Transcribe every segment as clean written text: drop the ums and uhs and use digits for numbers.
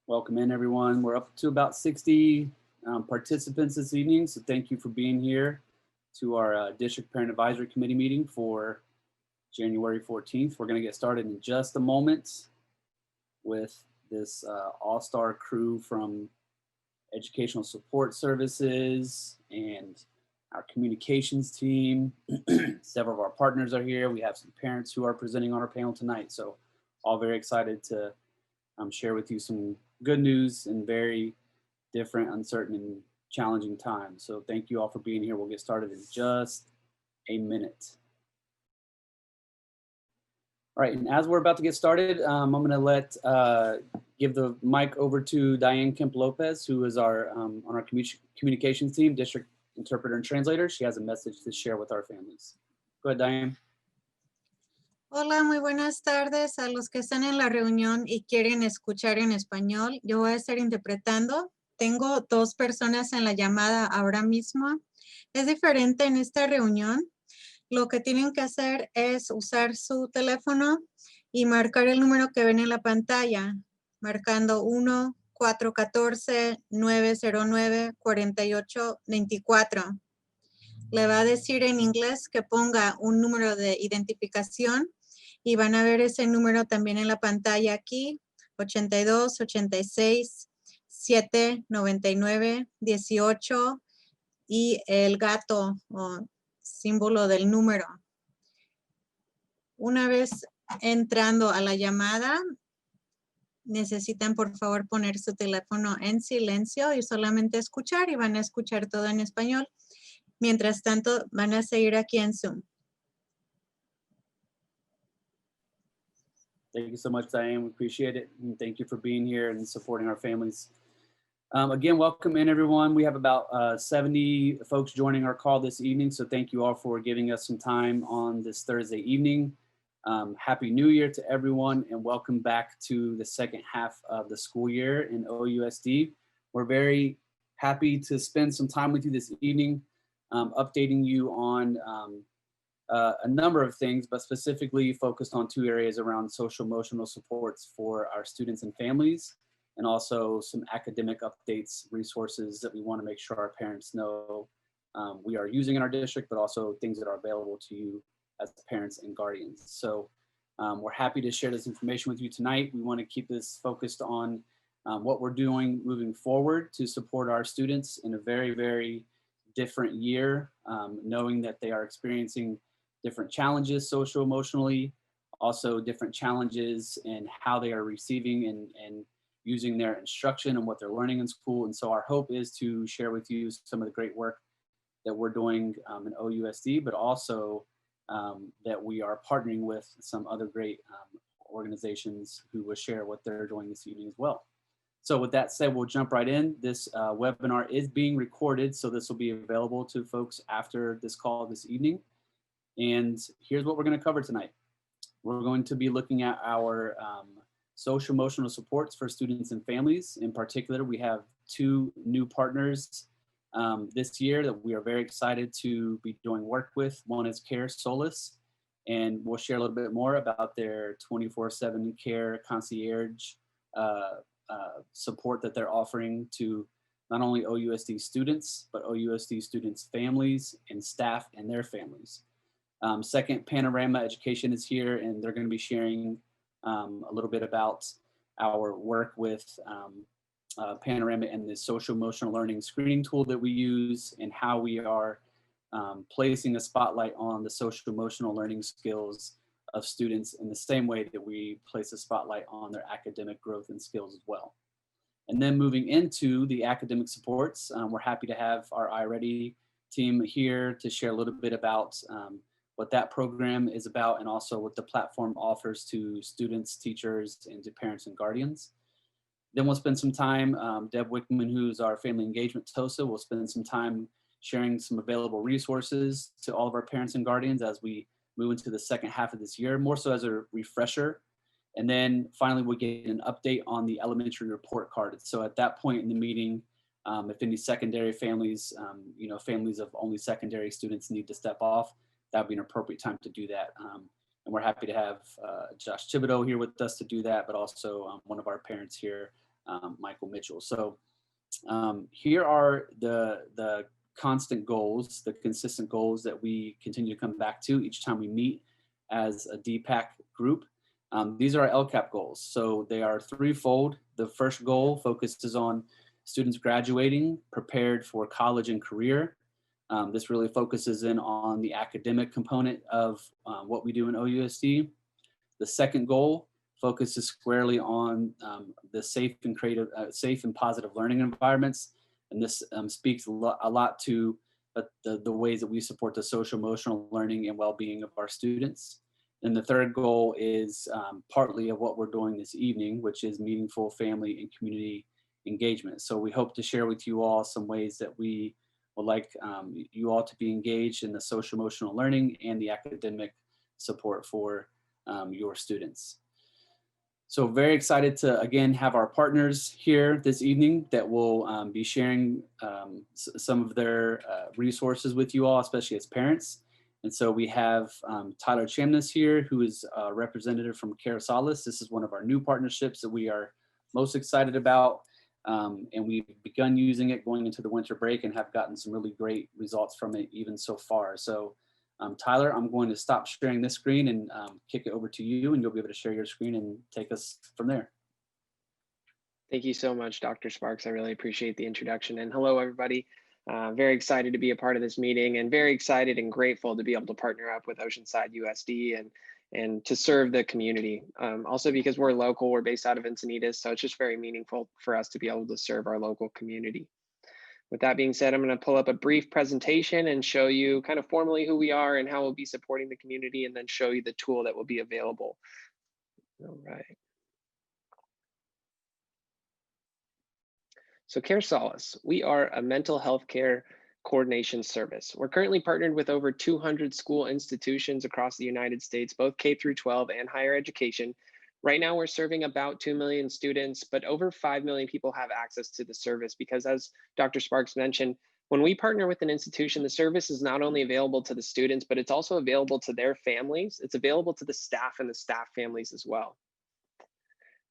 Welcome in, everyone. We're up to about 60 participants this evening, so thank you for being here to our District Parent Advisory Committee meeting for January 14th. We're going to get started in just a moment with this all-star crew from Educational Support Services and our communications team. Several of our partners are here. We have some parents who are presenting on our panel tonight, so all very excited to share with you some good news in very different, uncertain, and challenging times. So thank you all for being here. We'll get started in just a minute. All right, and as we're about to get started, I'm going to give the mic over to Diane Kemp Lopez, who is on our communications team, district interpreter and translator. She has a message to share with our families. Go ahead, Diane. Hola, muy buenas tardes a los que están en la reunión y quieren escuchar en español. Yo voy a estar interpretando. Tengo dos personas en la llamada ahora mismo. Es diferente en esta reunión. Lo que tienen que hacer es usar su teléfono y marcar el número que ven en la pantalla, marcando 1-414-909-4824. Le va a decir en inglés que ponga un número de identificación y van a ver ese número también en la pantalla aquí, 82 86 7 99 18 y el gato o símbolo del número. Una vez entrando a la llamada, necesitan por favor poner su teléfono en silencio y solamente escuchar, y van a escuchar todo en español. Mientras tanto, van a seguir aquí en Zoom. Thank you so much, Diane. We appreciate it. And thank you for being here and supporting our families. Again, welcome in, everyone. We have about 70 folks joining our call this evening. So thank you all for giving us some time on this Thursday evening. Happy New Year to everyone, and welcome back to the second half of the school year in OUSD. We're very happy to spend some time with you this evening, updating you on a number of things, but specifically focused on two areas around social emotional supports for our students and families, and also some academic updates, resources that we want to make sure our parents know we are using in our district, but also things that are available to you as parents and guardians. So we're happy to share this information with you tonight. We want to keep this focused on what we're doing moving forward to support our students in a very, very different year, knowing that they are experiencing different challenges social emotionally, also different challenges in how they are receiving and using their instruction and what they're learning in school. And so our hope is to share with you some of the great work that we're doing in OUSD, but also that we are partnering with some other great organizations who will share what they're doing this evening as well. So with that said, we'll jump right in. This webinar is being recorded, so this will be available to folks after this call this evening. And here's what we're going to cover tonight. We're going to be looking at our social emotional supports for students and families. In particular, we have two new partners this year that we are very excited to be doing work with. One is Care Solace, and we'll share a little bit more about their 24/7 care concierge support that they're offering to not only OUSD students, but OUSD students' families and staff and their families. Second, Panorama Education is here, and they're going to be sharing a little bit about our work with Panorama and the social emotional learning screening tool that we use, and how we are placing a spotlight on the social emotional learning skills of students in the same way that we place a spotlight on their academic growth and skills as well. And then moving into the academic supports, we're happy to have our Is Iready team here to share a little bit about what that program is about, and also what the platform offers to students, teachers, and to parents and guardians. Then we'll spend some time, Deb Wickman, who's our family engagement TOSA, will spend some time sharing some available resources to all of our parents and guardians as we move into the second half of this year, more so as a refresher. And then finally, we'll get an update on the elementary report card. So at that point in the meeting, if any secondary families, families of only secondary students need to step off, that would be an appropriate time to do that. And we're happy to have Josh Thibodeau here with us to do that, but also one of our parents here, Michael Mitchell. So here are the constant goals, the consistent goals that we continue to come back to each time we meet as a DPAC group. These are our LCAP goals. So they are threefold. The first goal focuses on students graduating, prepared for college and career. This really focuses in on the academic component of what we do in OUSD. The second goal focuses squarely on the safe and positive learning environments. And this speaks a lot to the ways that we support the social emotional learning and well-being of our students. And the third goal is partly of what we're doing this evening, which is meaningful family and community engagement. So we hope to share with you all some ways that we would like you all to be engaged in the social emotional learning and the academic support for your students. So very excited to, again, have our partners here this evening that will be sharing some of their resources with you all, especially as parents. And so we have Tyler Chamness here, who is a representative from Care Solace. This is one of our new partnerships that we are most excited about. And we've begun using it going into the winter break and have gotten some really great results from it even so far. So Tyler, I'm going to stop sharing this screen and kick it over to you, and you'll be able to share your screen and take us from there. Thank you so much, Dr. Sparks. I really appreciate the introduction. And hello, everybody. Very excited to be a part of this meeting and very excited and grateful to be able to partner up with Oceanside USD and to serve the community. Also because we're local, we're based out of Encinitas, so it's just very meaningful for us to be able to serve our local community. With that being said, I'm going to pull up a brief presentation and show you kind of formally who we are and how we'll be supporting the community, and then show you the tool that will be available. All right. So Care Solace, we are a mental health care coordination service. We're currently partnered with over 200 school institutions across the United States, both K through 12 and higher education. Right now, we're serving about 2 million students, but over 5 million people have access to the service because, as Dr. Sparks mentioned, when we partner with an institution, the service is not only available to the students, but it's also available to their families. It's available to the staff and the staff families as well.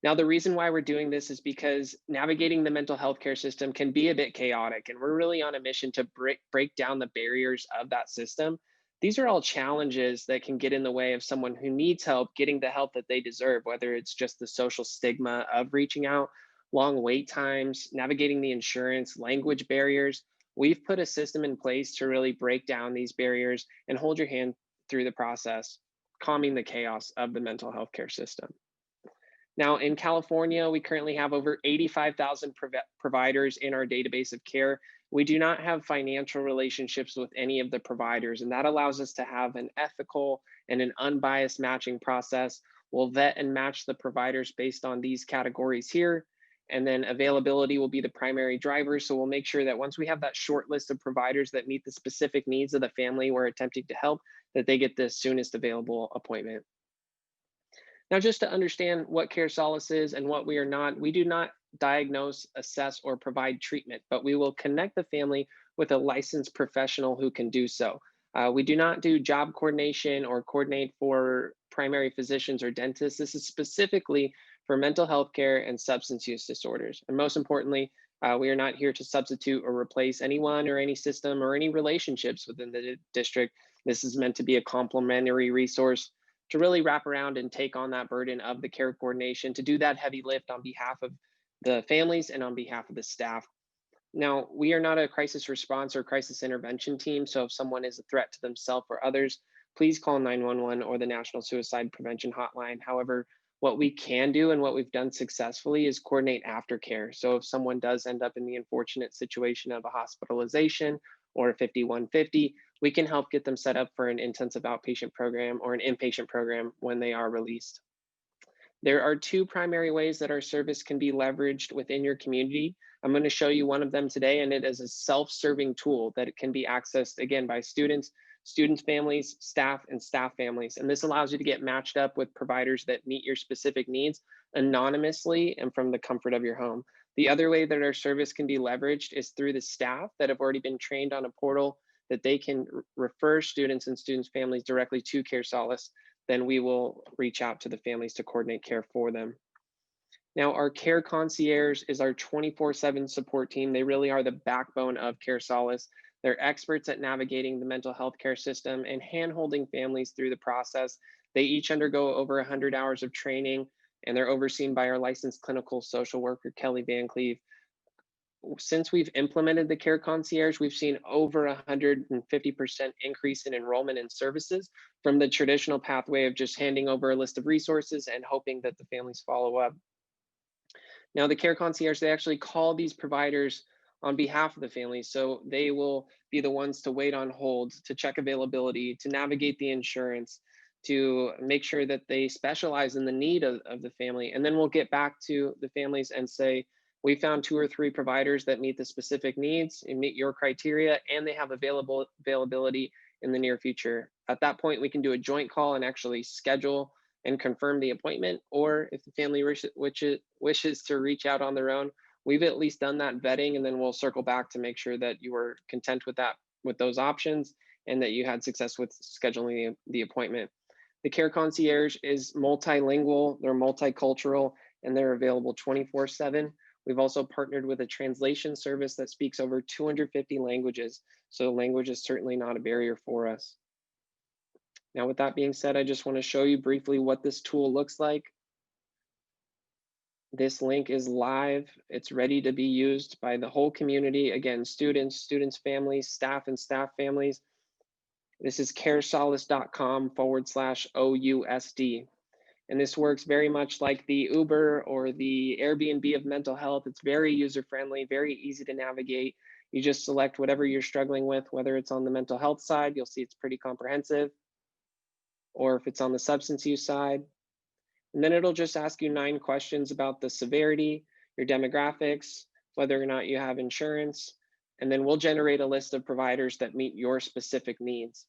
Now, the reason why we're doing this is because navigating the mental health care system can be a bit chaotic, and we're really on a mission to break down the barriers of that system. These are all challenges that can get in the way of someone who needs help getting the help that they deserve, whether it's just the social stigma of reaching out, long wait times, navigating the insurance, language barriers. We've put a system in place to really break down these barriers and hold your hand through the process, calming the chaos of the mental health care system. Now, in California, we currently have over 85,000 providers in our database of care. We do not have financial relationships with any of the providers, and that allows us to have an ethical and an unbiased matching process. We'll vet and match the providers based on these categories here, and then availability will be the primary driver. So we'll make sure that once we have that short list of providers that meet the specific needs of the family we're attempting to help, that they get the soonest available appointment. Now, just to understand what Care Solace is and what we are not, we do not diagnose, assess, or provide treatment, but we will connect the family with a licensed professional who can do so. We do not do job coordination or coordinate for primary physicians or dentists. This is specifically for mental health care and substance use disorders. And most importantly, we are not here to substitute or replace anyone or any system or any relationships within the district. This is meant to be a complementary resource to really wrap around and take on that burden of the care coordination, to do that heavy lift on behalf of the families and on behalf of the staff. Now, we are not a crisis response or crisis intervention team, so if someone is a threat to themselves or others, please call 911 or the National Suicide Prevention Hotline. However, what we can do and what we've done successfully is coordinate aftercare. So if someone does end up in the unfortunate situation of a hospitalization or a 5150, we can help get them set up for an intensive outpatient program or an inpatient program when they are released. There are two primary ways that our service can be leveraged within your community. I'm going to show you one of them today, and it is a self-serving tool that it can be accessed, again, by students, families, staff, and staff families. And this allows you to get matched up with providers that meet your specific needs anonymously and from the comfort of your home. The other way that our service can be leveraged is through the staff that have already been trained on a portal that they can refer students and students' families directly to Care Solace. Then we will reach out to the families to coordinate care for them. Now, our Care Concierge is our 24/7 support team. They really are the backbone of Care Solace. They're experts at navigating the mental health care system and hand-holding families through the process. They each undergo over 100 hours of training, and they're overseen by our licensed clinical social worker, Kelly Van Cleve. Since we've implemented the Care Concierge, we've seen over 150% increase in enrollment in services from the traditional pathway of just handing over a list of resources and hoping that the families follow up. Now, the Care Concierge, they actually call these providers on behalf of the families. So they will be the ones to wait on hold, to check availability, to navigate the insurance, to make sure that they specialize in the need of the family. And then we'll get back to the families and say, we found 2 or 3 providers that meet the specific needs and meet your criteria, and they have availability in the near future. At that point, we can do a joint call and actually schedule and confirm the appointment. Or if the family wishes to reach out on their own, we've at least done that vetting, and then we'll circle back to make sure that you were content with those options, and that you had success with scheduling the appointment. The Care Concierge is multilingual, they're multicultural, and they're available 24/7. We've also partnered with a translation service that speaks over 250 languages. So language is certainly not a barrier for us. Now, with that being said, I just want to show you briefly what this tool looks like. This link is live. It's ready to be used by the whole community. Again, students, families, staff, and staff families. This is caresolace.com/OUSD. And this works very much like the Uber or the Airbnb of mental health. It's very user-friendly, very easy to navigate. You just select whatever you're struggling with, whether it's on the mental health side, you'll see it's pretty comprehensive, or if it's on the substance use side. And then it'll just ask you 9 questions about the severity, your demographics, whether or not you have insurance, and then we'll generate a list of providers that meet your specific needs.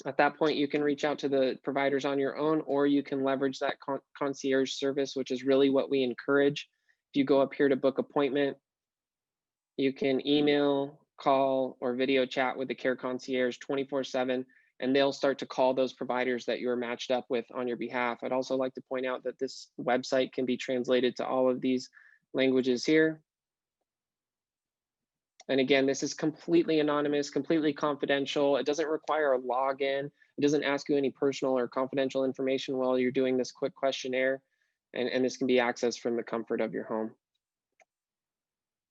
At that point, you can reach out to the providers on your own, or you can leverage that concierge service, which is really what we encourage. If you go up here to book appointment, you can email, call, or video chat with the Care Concierge 24/7, and they'll start to call those providers that you're matched up with on your behalf. I'd also like to point out that this website can be translated to all of these languages here. And again, this is completely anonymous, completely confidential. It doesn't require a login. It doesn't ask you any personal or confidential information while you're doing this quick questionnaire. And this can be accessed from the comfort of your home.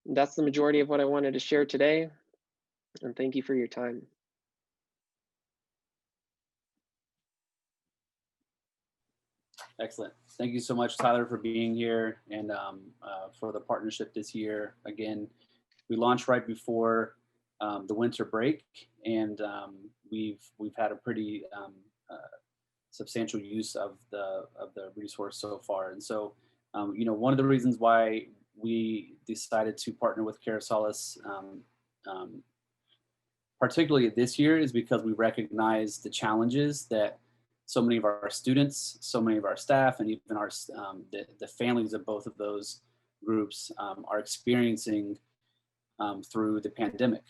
That's the majority of what I wanted to share today. And thank you for your time. Excellent. Thank you so much, Tyler, for being here and for the partnership this year. Again, we launched right before the winter break, and we've had a pretty substantial use of the resource so far. And so, one of the reasons why we decided to partner with Care Solace, particularly this year, is because we recognize the challenges that so many of our students, so many of our staff, and even our the families of both of those groups are experiencing through the pandemic,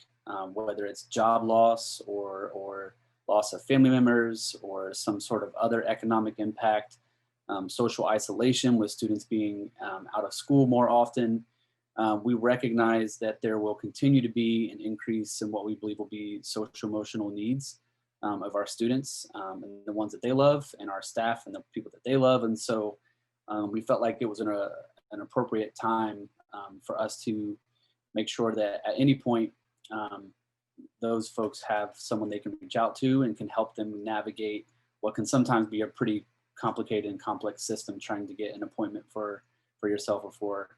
whether it's job loss or loss of family members or some sort of other economic impact, social isolation with students being out of school more often. We recognize that there will continue to be an increase in what we believe will be social emotional needs of our students and the ones that they love, and our staff and the people that they love. And so we felt like it was an appropriate time for us to make sure that at any point those folks have someone they can reach out to and can help them navigate what can sometimes be a pretty complicated and complex system trying to get an appointment for yourself or for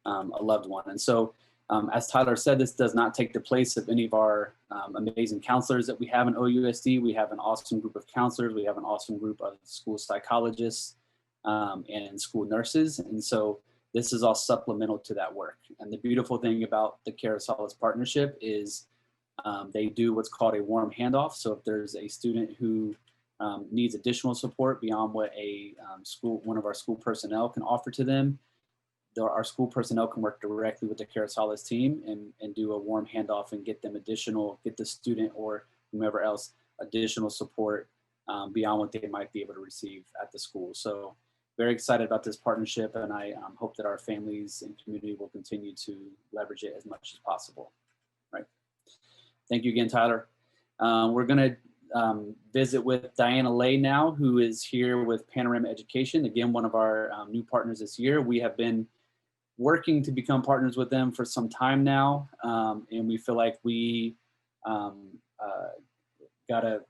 a loved one. And so as Tyler said, this does not take the place of any of our amazing counselors that we have in OUSD. We have an awesome group of counselors. We have an awesome group of school psychologists and school nurses. And so this is all supplemental to that work. And the beautiful thing about the Care Solace partnership is they do what's called a warm handoff. So if there's a student who needs additional support beyond what one of our school personnel can offer to them, our school personnel can work directly with the Care Solace team and do a warm handoff and get the student or whomever else additional support beyond what they might be able to receive at the school. So very excited about this partnership, and I hope that our families and community will continue to leverage it as much as possible. Right. Thank you again, Tyler. We're going to visit with Diana Lay now, who is here with Panorama Education. Again, one of our new partners this year. We have been working to become partners with them for some time now, and we feel like we got a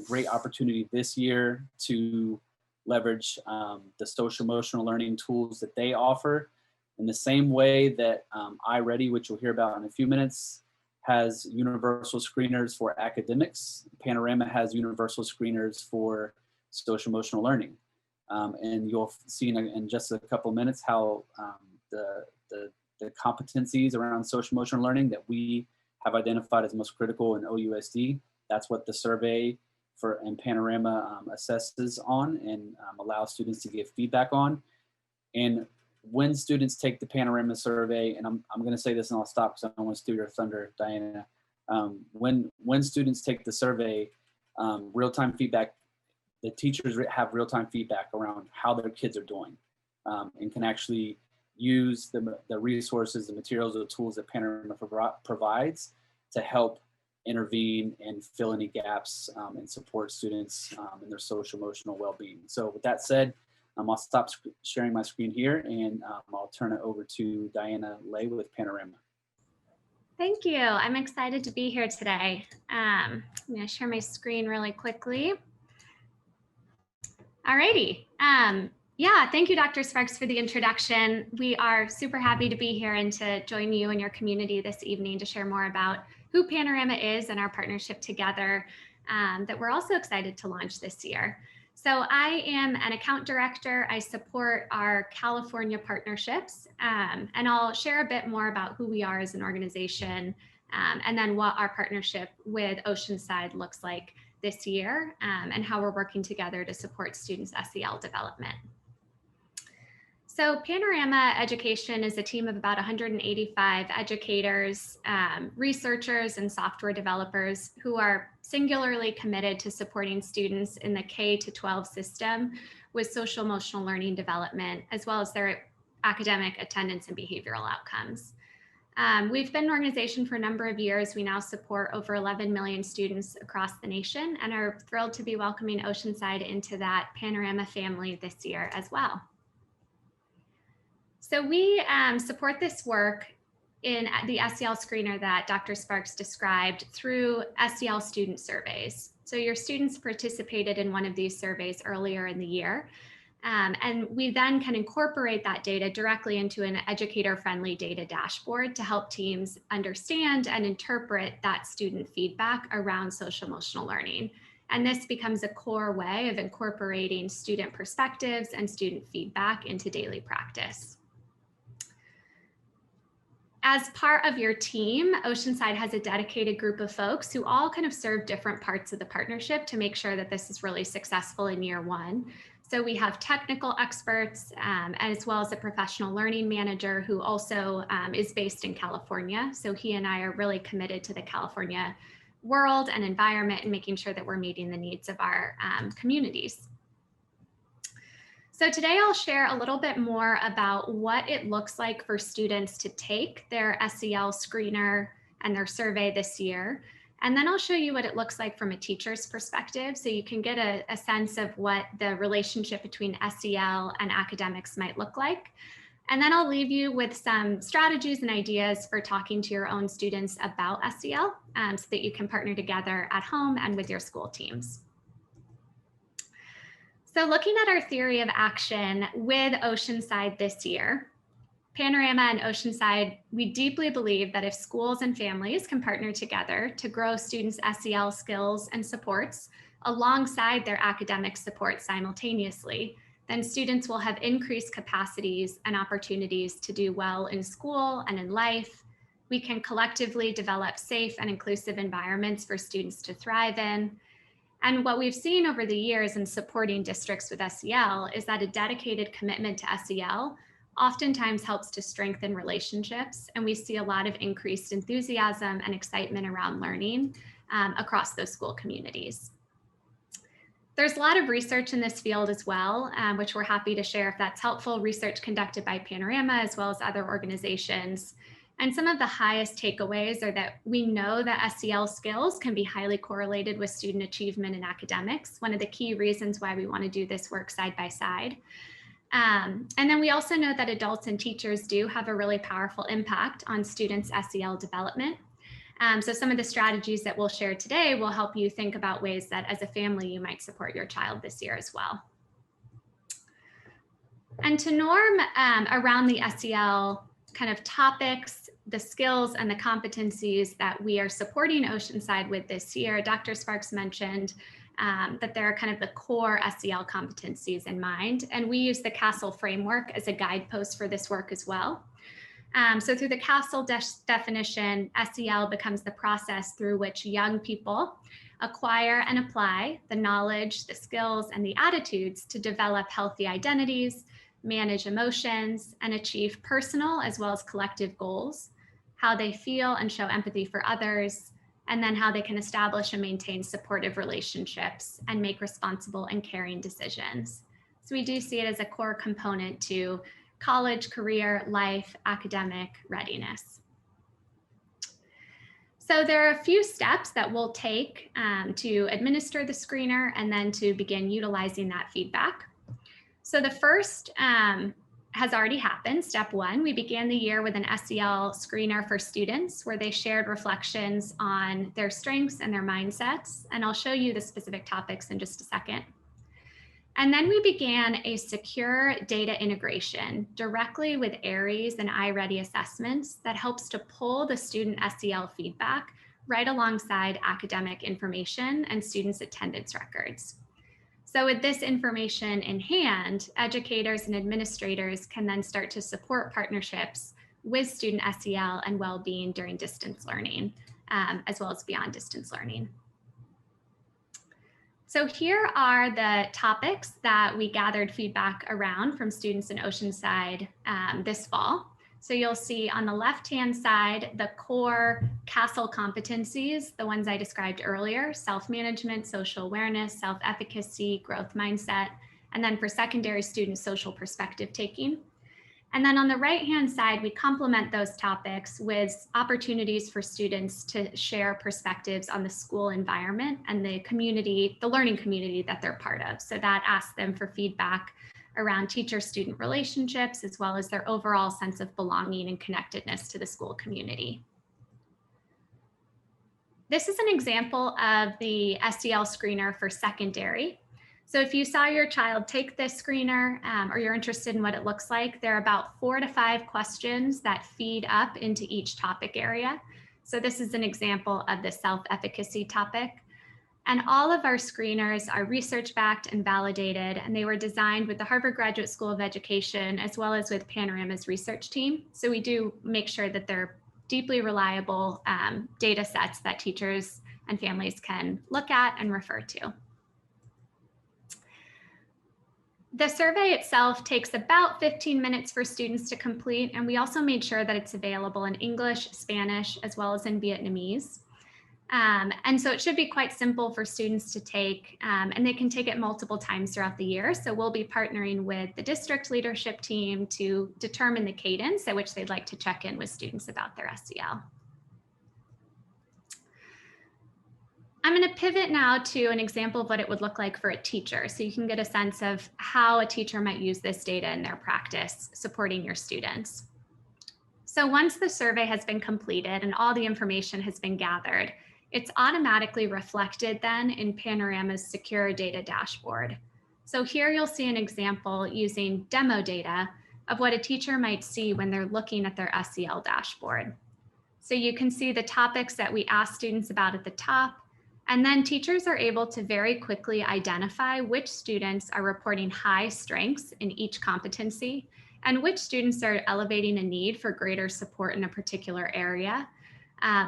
great opportunity this year to leverage the social emotional learning tools that they offer in the same way that Is Iready, which you'll hear about in a few minutes, has universal screeners for academics. Panorama has universal screeners for social emotional learning. And you'll see in just a couple of minutes how the competencies around social emotional learning that we have identified as most critical in OUSD. That's what the survey and Panorama assesses on and allows students to give feedback on. And when students take the Panorama survey, and I'm going to say this and I'll stop because I don't want to steal your thunder, Diana. When students take the survey, real-time feedback, the teachers have real-time feedback around how their kids are doing, and can actually use the resources, the materials, the tools that Panorama provides to help intervene and fill any gaps and support students in their social emotional well-being. So with that said, I'll stop sharing my screen here, and I'll turn it over to Diana Lay with Panorama. Thank you. I'm excited to be here today. I'm going to share my screen really quickly. Alrighty. Yeah, thank you, Dr. Sparks, for the introduction. We are super happy to be here and to join you and your community this evening to share more about who Panorama is and our partnership together that we're also excited to launch this year. So I am an account director. I support our California partnerships, and I'll share a bit more about who we are as an organization, and then what our partnership with Oceanside looks like this year, and how we're working together to support students' SEL development. So Panorama Education is a team of about 185 educators, researchers, and software developers who are singularly committed to supporting students in the K-12 system with social emotional learning development, as well as their academic attendance and behavioral outcomes. We've been an organization for a number of years. We now support over 11 million students across the nation and are thrilled to be welcoming Oceanside into that Panorama family this year as well. So we support this work in the Stl Screener that Dr. Sparks described through SEL student surveys. So your students participated in one of these surveys earlier in the year. And we then can incorporate that data directly into an educator-friendly data dashboard to help teams understand and interpret that student feedback around social emotional learning. And this becomes a core way of incorporating student perspectives and student feedback into daily practice. As part of your team, Oceanside has a dedicated group of folks who all kind of serve different parts of the partnership to make sure that this is really successful in year one. So we have technical experts, as well as a professional learning manager who also is based in California. So he and I are really committed to the California world and environment and making sure that we're meeting the needs of our communities. So today I'll share a little bit more about what it looks like for students to take their SEL screener and their survey this year. And then I'll show you what it looks like from a teacher's perspective, so you can get a sense of what the relationship between SEL and academics might look like. And then I'll leave you with some strategies and ideas for talking to your own students about SEL, so that you can partner together at home and with your school teams. So looking at our theory of action with Oceanside this year, Panorama and Oceanside, we deeply believe that if schools and families can partner together to grow students' SEL skills and supports alongside their academic support simultaneously, then students will have increased capacities and opportunities to do well in school and in life. We can collectively develop safe and inclusive environments for students to thrive in. And what we've seen over the years in supporting districts with SEL is that a dedicated commitment to SEL oftentimes helps to strengthen relationships. And we see a lot of increased enthusiasm and excitement around learning across those school communities. There's a lot of research in this field as well, which we're happy to share if that's helpful. Research conducted by Panorama as well as other organizations. And some of the highest takeaways are that we know that SEL skills can be highly correlated with student achievement in academics, one of the key reasons why we want to do this work side by side. And then we also know that adults and teachers do have a really powerful impact on students' SEL development. So some of the strategies that we'll share today will help you think about ways that as a family you might support your child this year as well. And to norm around the SEL kind of topics, the skills and the competencies that we are supporting Oceanside with this year, Dr. Sparks mentioned that there are kind of the core SEL competencies in mind, and we use the CASTLE framework as a guidepost for this work as well. So through the CASTLE definition, SEL becomes the process through which young people acquire and apply the knowledge, the skills, and the attitudes to develop healthy identities, manage emotions, and achieve personal as well as collective goals, how they feel and show empathy for others, and then how they can establish and maintain supportive relationships and make responsible and caring decisions. So we do see it as a core component to college, career, life, academic readiness. So there are a few steps that we'll take to administer the screener and then to begin utilizing that feedback. So the first has already happened. Step one, we began the year with an SEL screener for students where they shared reflections on their strengths and their mindsets. And I'll show you the specific topics in just a second. And then we began a secure data integration directly with Aries and Is Iready assessments that helps to pull the student SEL feedback right alongside academic information and students' attendance records. So with this information in hand, educators and administrators can then start to support partnerships with student SEL and well-being during distance learning, as well as beyond distance learning. So here are the topics that we gathered feedback around from students in Oceanside this fall. So you'll see on the left-hand side, the core CASTLE competencies, the ones I described earlier: self-management, social awareness, self-efficacy, growth mindset, and then for secondary students, social perspective taking. And then on the right-hand side, we complement those topics with opportunities for students to share perspectives on the school environment and the community, the learning community that they're part of. So that asks them for feedback around teacher-student relationships, as well as their overall sense of belonging and connectedness to the school community. This is an example of the SEL screener for secondary. So if you saw your child take this screener or you're interested in what it looks like, there are about 4 to 5 questions that feed up into each topic area. So this is an example of the self-efficacy topic. And all of our screeners are research-backed and validated, and they were designed with the Harvard Graduate School of Education as well as with Panorama's research team. So we do make sure that they're deeply reliable data sets that teachers and families can look at and refer to. The survey itself takes about 15 minutes for students to complete, and we also made sure that it's available in English, Spanish, as well as in Vietnamese. And so it should be quite simple for students to take, and they can take it multiple times throughout the year. So we'll be partnering with the district leadership team to determine the cadence at which they'd like to check in with students about their SEL. I'm going to pivot now to an example of what it would look like for a teacher, so you can get a sense of how a teacher might use this data in their practice supporting your students. So once the survey has been completed and all the information has been gathered, it's automatically reflected then in Panorama's secure data dashboard. So here you'll see an example using demo data of what a teacher might see when they're looking at their SEL dashboard. So you can see the topics that we ask students about at the top, and then teachers are able to very quickly identify which students are reporting high strengths in each competency and which students are elevating a need for greater support in a particular area,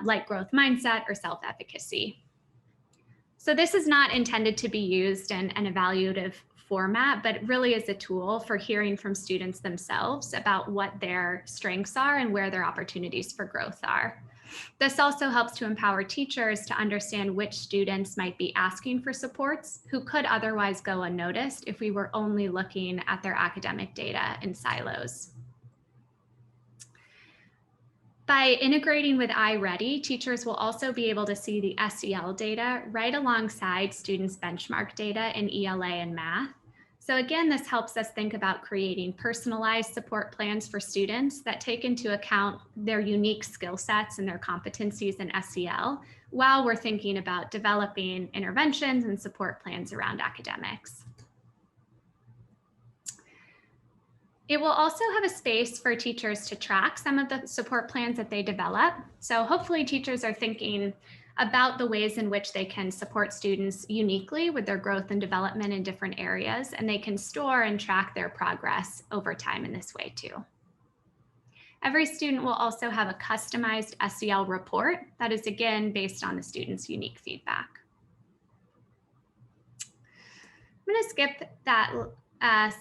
like growth mindset or self-efficacy. So this is not intended to be used in an evaluative format, but really is a tool for hearing from students themselves about what their strengths are and where their opportunities for growth are. This also helps to empower teachers to understand which students might be asking for supports who could otherwise go unnoticed if we were only looking at their academic data in silos. By integrating with iReady, teachers will also be able to see the SEL data right alongside students' benchmark data in ELA and math. So again, this helps us think about creating personalized support plans for students that take into account their unique skill sets and their competencies in SEL while we're thinking about developing interventions and support plans around academics. It will also have a space for teachers to track some of the support plans that they develop. So hopefully teachers are thinking about the ways in which they can support students uniquely with their growth and development in different areas, and they can store and track their progress over time in this way too. Every student will also have a customized SEL report that is again based on the student's unique feedback. I'm going to skip that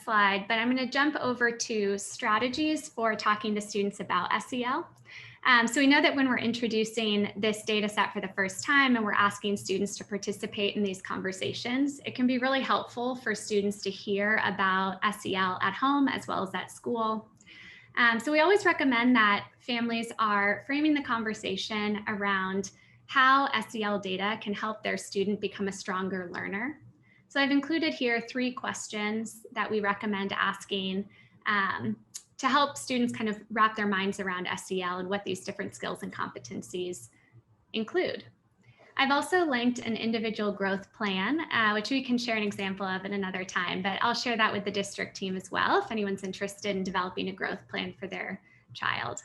slide, but I'm going to jump over to strategies for talking to students about SEL. So we know that when we're introducing this data set for the first time and we're asking students to participate in these conversations, it can be really helpful for students to hear about SEL at home as well as at school. So we always recommend that families are framing the conversation around how SEL data can help their student become a stronger learner. So I've included here 3 questions that we recommend asking to help students kind of wrap their minds around SEL and what these different skills and competencies include. I've also linked an individual growth plan, which we can share an example of at another time, but I'll share that with the district team as well if anyone's interested in developing a growth plan for their child.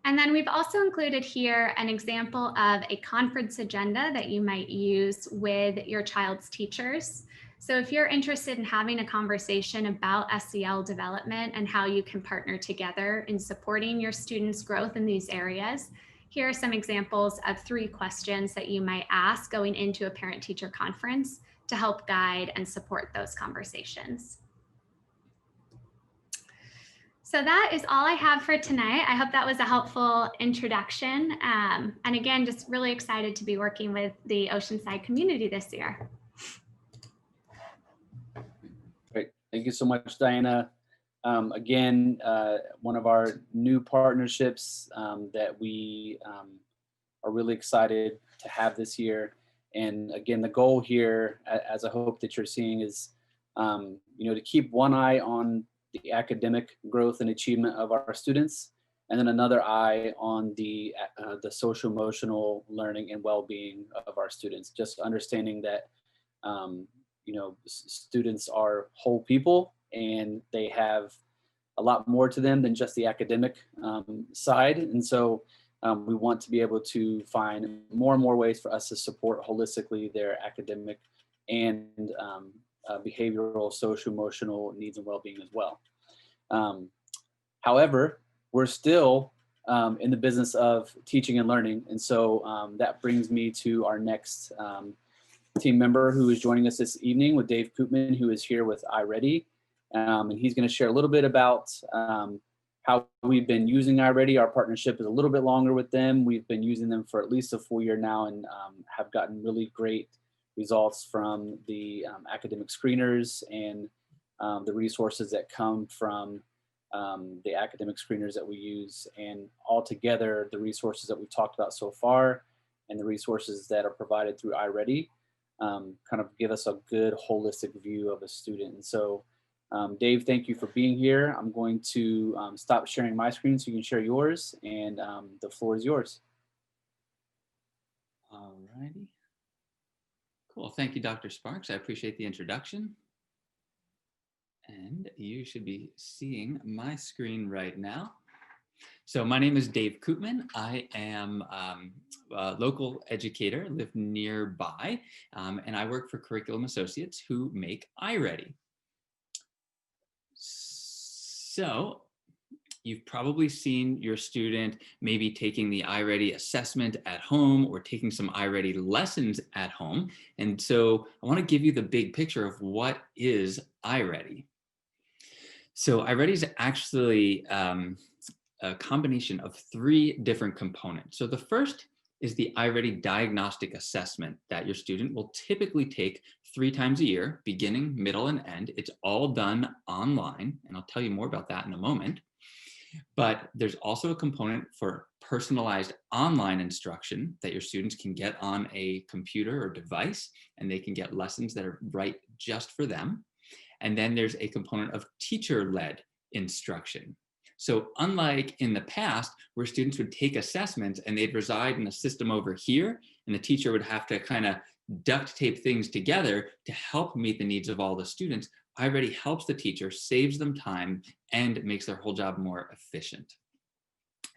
And then we've also included here an example of a conference agenda that you might use with your child's teachers. So if you're interested in having a conversation about SEL development and how you can partner together in supporting your students' growth in these areas, here are some examples of 3 questions that you might ask going into a parent-teacher conference to help guide and support those conversations. So that is all I have for tonight. I hope that was a helpful introduction. And again, just really excited to be working with the Oceanside community this year. Great. Thank you so much, Diana. Again, one of our new partnerships that we are really excited to have this year. And again, the goal here, as I hope that you're seeing, is to keep one eye on the academic growth and achievement of our students, and then another eye on the social emotional learning and well-being of our students. Just understanding that students are whole people and they have a lot more to them than just the academic side. And so we want to be able to find more and more ways for us to support holistically their academic and behavioral, social, emotional needs and well-being as well. However, we're still in the business of teaching and learning. And so that brings me to our next team member who is joining us this evening with Dave Koopman, who is here with iReady. And he's going to share a little bit about how we've been using iReady. Our partnership is a little bit longer with them. We've been using them for at least a full year now and have gotten really great results from the academic screeners and the resources that come from the academic screeners that we use. And altogether, the resources that we've talked about so far and the resources that are provided through iReady kind of give us a good holistic view of a student. And so Dave, thank you for being here. I'm going to stop sharing my screen so you can share yours, and the floor is yours. All righty. Cool. Thank you, Dr. Sparks. I appreciate the introduction. And you should be seeing my screen right now. So my name is Dave Koopman. I am a local educator, live nearby, and I work for Curriculum Associates who make iReady. So you've probably seen your student maybe taking the iReady assessment at home or taking some iReady lessons at home. And so I want to give you the big picture of what is iReady. So iReady is actually a combination of 3 different components. So the first is the iReady diagnostic assessment that your student will typically take 3 times a year, beginning, middle, and end. It's all done online, and I'll tell you more about that in a moment. But there's also a component for personalized online instruction that your students can get on a computer or device, and they can get lessons that are right just for them. And then there's a component of teacher-led instruction. So unlike in the past, where students would take assessments and they'd reside in a system over here, and the teacher would have to kind of duct tape things together to help meet the needs of all the students, iReady helps the teacher, saves them time, and makes their whole job more efficient.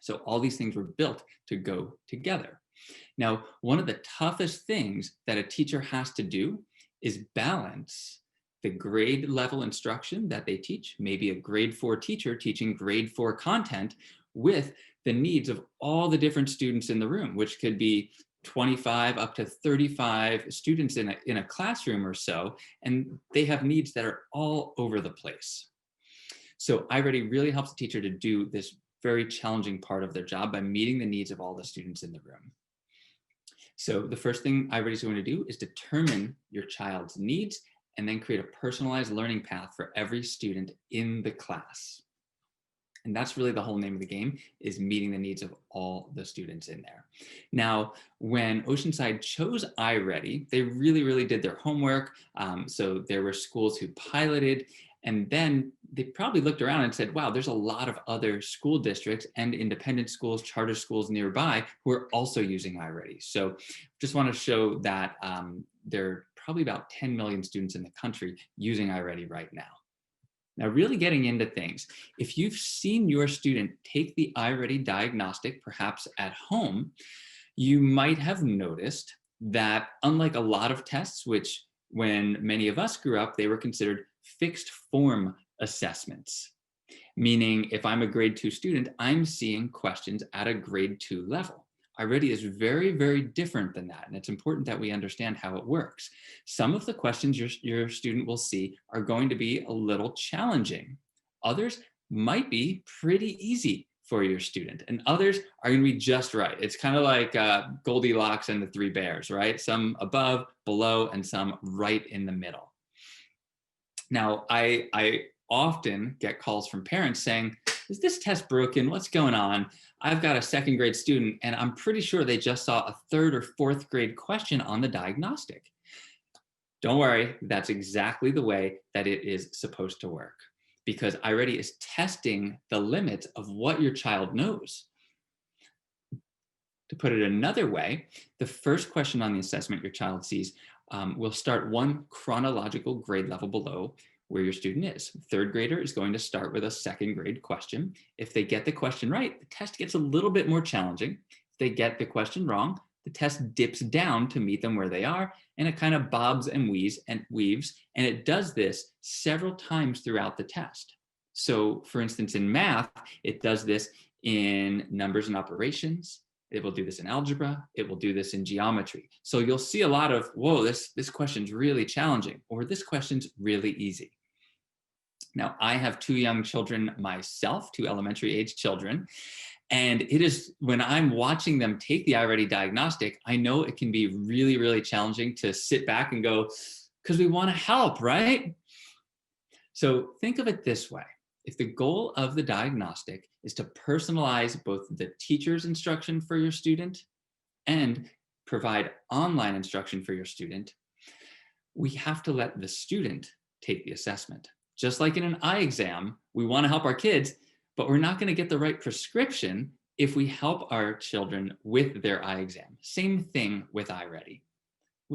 So all these things were built to go together. Now, one of the toughest things that a teacher has to do is balance the grade level instruction that they teach, maybe a grade 4 teacher teaching grade 4 content, with the needs of all the different students in the room, which could be 25 up to 35 students in a classroom or so, and they have needs that are all over the place. So iReady really helps the teacher to do this very challenging part of their job by meeting the needs of all the students in the room. So the first thing iReady is going to do is determine your child's needs and then create a personalized learning path for every student in the class. And that's really the whole name of the game, is meeting the needs of all the students in there. Now, when Oceanside chose iReady, they really did their homework. So there were schools who piloted, and then they probably looked around and said, wow, there's a lot of other school districts and independent schools, charter schools nearby who are also using iReady. So just want to show that there are probably about 10 million students in the country using iReady right now. Now, really getting into things, if you've seen your student take the iReady diagnostic, perhaps at home, you might have noticed that unlike a lot of tests, which when many of us grew up, they were considered fixed form assessments, meaning if I'm a grade 2 student, I'm seeing questions at a grade 2 level. iReady is very different than that, and it's important that we understand how it works. Some of the questions your student will see are going to be a little challenging. Others might be pretty easy for your student, and others are going to be just right. It's kind of like Goldilocks and the 3 bears, right? Some above, below, and some right in the middle. Now, I often get calls from parents saying, is this test broken? What's going on? I've got a 2nd grade student, and I'm pretty sure they just saw a 3rd or 4th grade question on the diagnostic. Don't worry, that's exactly the way that it is supposed to work, because iReady is testing the limits of what your child knows. To put it another way, the first question on the assessment your child sees will start 1 chronological grade level below where your student is. 3rd grader is going to start with a 2nd grade question. If they get the question right, the test gets a little bit more challenging. If they get the question wrong, the test dips down to meet them where they are, and it kind of bobs and weaves, and it does this several times throughout the test. So for instance, in math, it does this in numbers and operations. It will do this in algebra. It will do this in geometry. So you'll see a lot of, whoa, this question's really challenging, or this question's really easy. Now, I have 2 young children myself, 2 elementary age children. And it is, when I'm watching them take the iReady diagnostic, I know it can be really challenging to sit back and go, because we want to help, right? So think of it this way. If the goal of the diagnostic is to personalize both the teacher's instruction for your student and provide online instruction for your student, we have to let the student take the assessment. Just like in an eye exam, we want to help our kids, but we're not going to get the right prescription if we help our children with their eye exam. Same thing with iReady.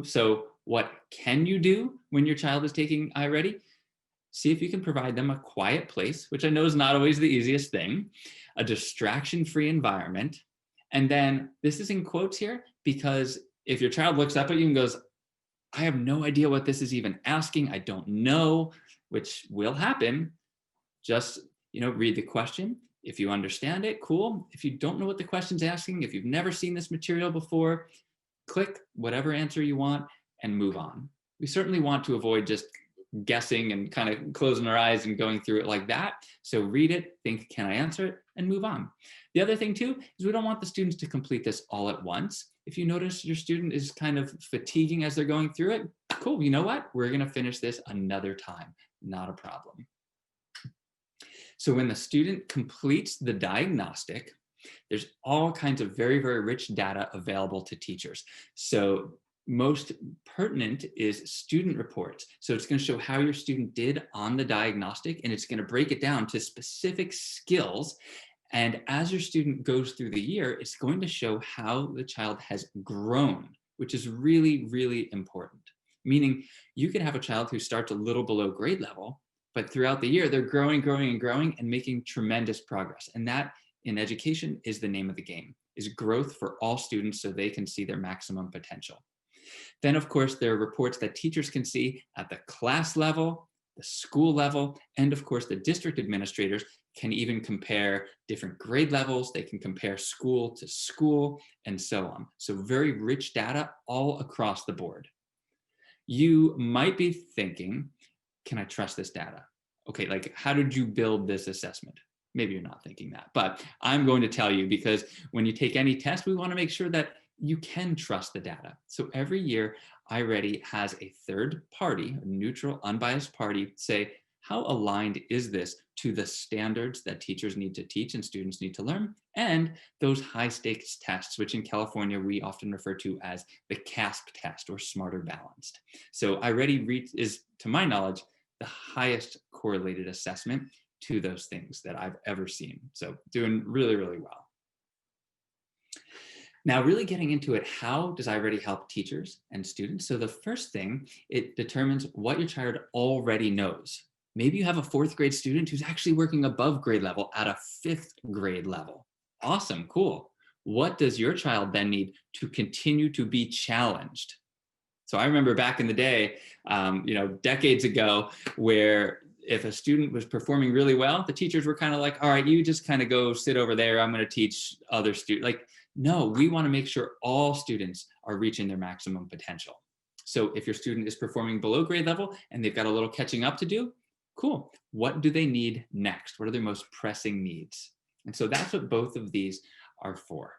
So what can you do when your child is taking iReady? See if you can provide them a quiet place, which I know is not always the easiest thing, a distraction-free environment. And then this is in quotes here, because if your child looks up at you and goes, I have no idea what this is even asking, I don't know, which will happen, just read the question. If you understand it, cool. If you don't know what the question's asking, if you've never seen this material before, click whatever answer you want and move on. We certainly want to avoid just guessing and kind of closing our eyes and going through it like that. So read it, think, can I answer it, and move on. The other thing too is we don't want the students to complete this all at once. If you notice your student is kind of fatiguing as they're going through it, cool, you know what? We're gonna finish this another time, not a problem. So when the student completes the diagnostic, there's all kinds of very, very rich data available to teachers. So most pertinent is student reports. So it's going to show how your student did on the diagnostic, and it's going to break it down to specific skills. And as your student goes through the year, it's going to show how the child has grown, which is really, really important. Meaning you could have a child who starts a little below grade level, but throughout the year, they're growing, growing, and growing and making tremendous progress. And that in education is the name of the game, is growth for all students so they can see their maximum potential. Then, of course, there are reports that teachers can see at the class level, the school level, and of course, the district administrators can even compare different grade levels. They can compare school to school and so on. So very rich data all across the board. You might be thinking, can I trust this data? Okay, like how did you build this assessment? Maybe you're not thinking that, but I'm going to tell you, because when you take any test, we want to make sure that you can trust the data. So every year, Iready has a third party, a neutral, unbiased party, say, how aligned is this to the standards that teachers need to teach and students need to learn, and those high stakes tests, which in California, we often refer to as the CASP test or Smarter Balanced. So Iready is, to my knowledge, the highest correlated assessment to those things that I've ever seen. So doing really, really well. Now, really getting into it, how does Iready help teachers and students? So the first thing, it determines what your child already knows. Maybe you have a 4th grade student who's actually working above grade level at a 5th grade level. Awesome, cool. What does your child then need to continue to be challenged? So I remember back in the day, decades ago, where if a student was performing really well, the teachers were kind of like, all right, you just kind of go sit over there. I'm going to teach other students. Like, no, we want to make sure all students are reaching their maximum potential. So if your student is performing below grade level and they've got a little catching up to do, cool. What do they need next? What are their most pressing needs? And so that's what both of these are for.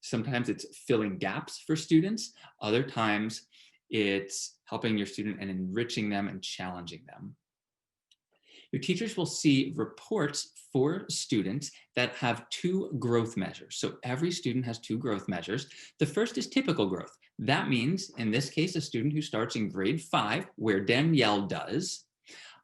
Sometimes it's filling gaps for students. Other times it's helping your student and enriching them and challenging them. Your teachers will see reports for students that have 2 growth measures. So every student has 2 growth measures. The first is typical growth. That means, in this case, a student who starts in grade 5, where Danielle does,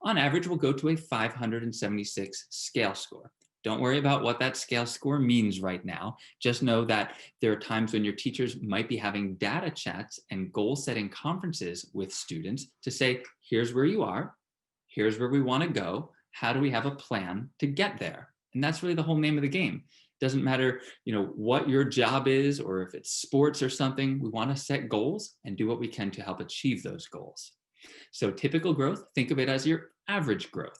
on average will go to a 576 scale score. Don't worry about what that scale score means right now. Just know that there are times when your teachers might be having data chats and goal-setting conferences with students to say, here's where you are. Here's where we want to go. How do we have a plan to get there? And that's really the whole name of the game. Doesn't matter, what your job is or if it's sports or something. We want to set goals and do what we can to help achieve those goals. So typical growth, think of it as your average growth.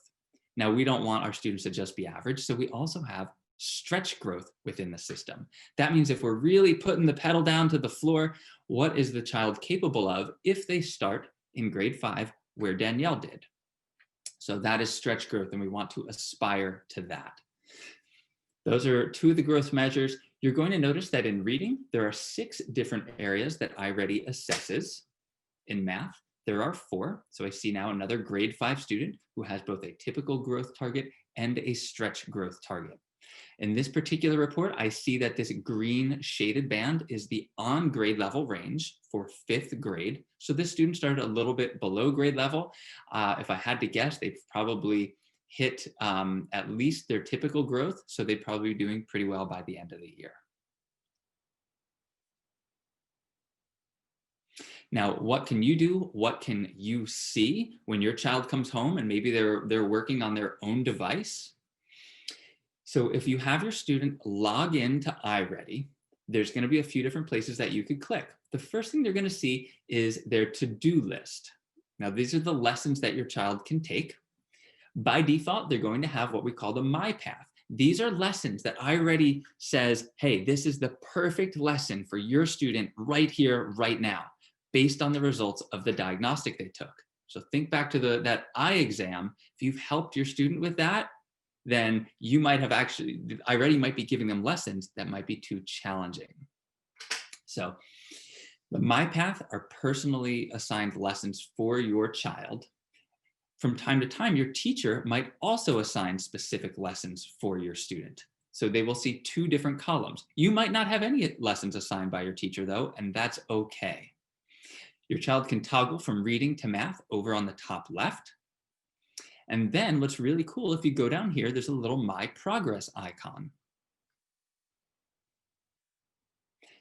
Now, we don't want our students to just be average, so we also have stretch growth within the system. That means if we're really putting the pedal down to the floor, what is the child capable of if they start in grade 5 where Danielle did? So that is stretch growth, and we want to aspire to that. Those are 2 of the growth measures. You're going to notice that in reading, there are 6 different areas that Iready assesses. In math, there are 4. So I see now another grade 5 student who has both a typical growth target and a stretch growth target. In this particular report, I see that this green shaded band is the on grade level range for 5th grade. So this student started a little bit below grade level. If I had to guess, they've probably hit at least their typical growth. So they'd probably be doing pretty well by the end of the year. Now, what can you do? What can you see when your child comes home and maybe they're working on their own device? So if you have your student log in to Iready, there's going to be a few different places that you could click. The first thing they're going to see is their to-do list. Now, these are the lessons that your child can take. By default, they're going to have what we call the My Path. These are lessons that Iready says, hey, this is the perfect lesson for your student right here, right now, based on the results of the diagnostic they took. So think back to that eye exam. If you've helped your student with that, then you might have actually, Iready might be giving them lessons that might be too challenging. So the MyPath are personally assigned lessons for your child. From time to time, your teacher might also assign specific lessons for your student. So they will see two different columns. You might not have any lessons assigned by your teacher though, and that's okay. Your child can toggle from reading to math over on the top left. And then what's really cool, if you go down here, there's a little My Progress icon.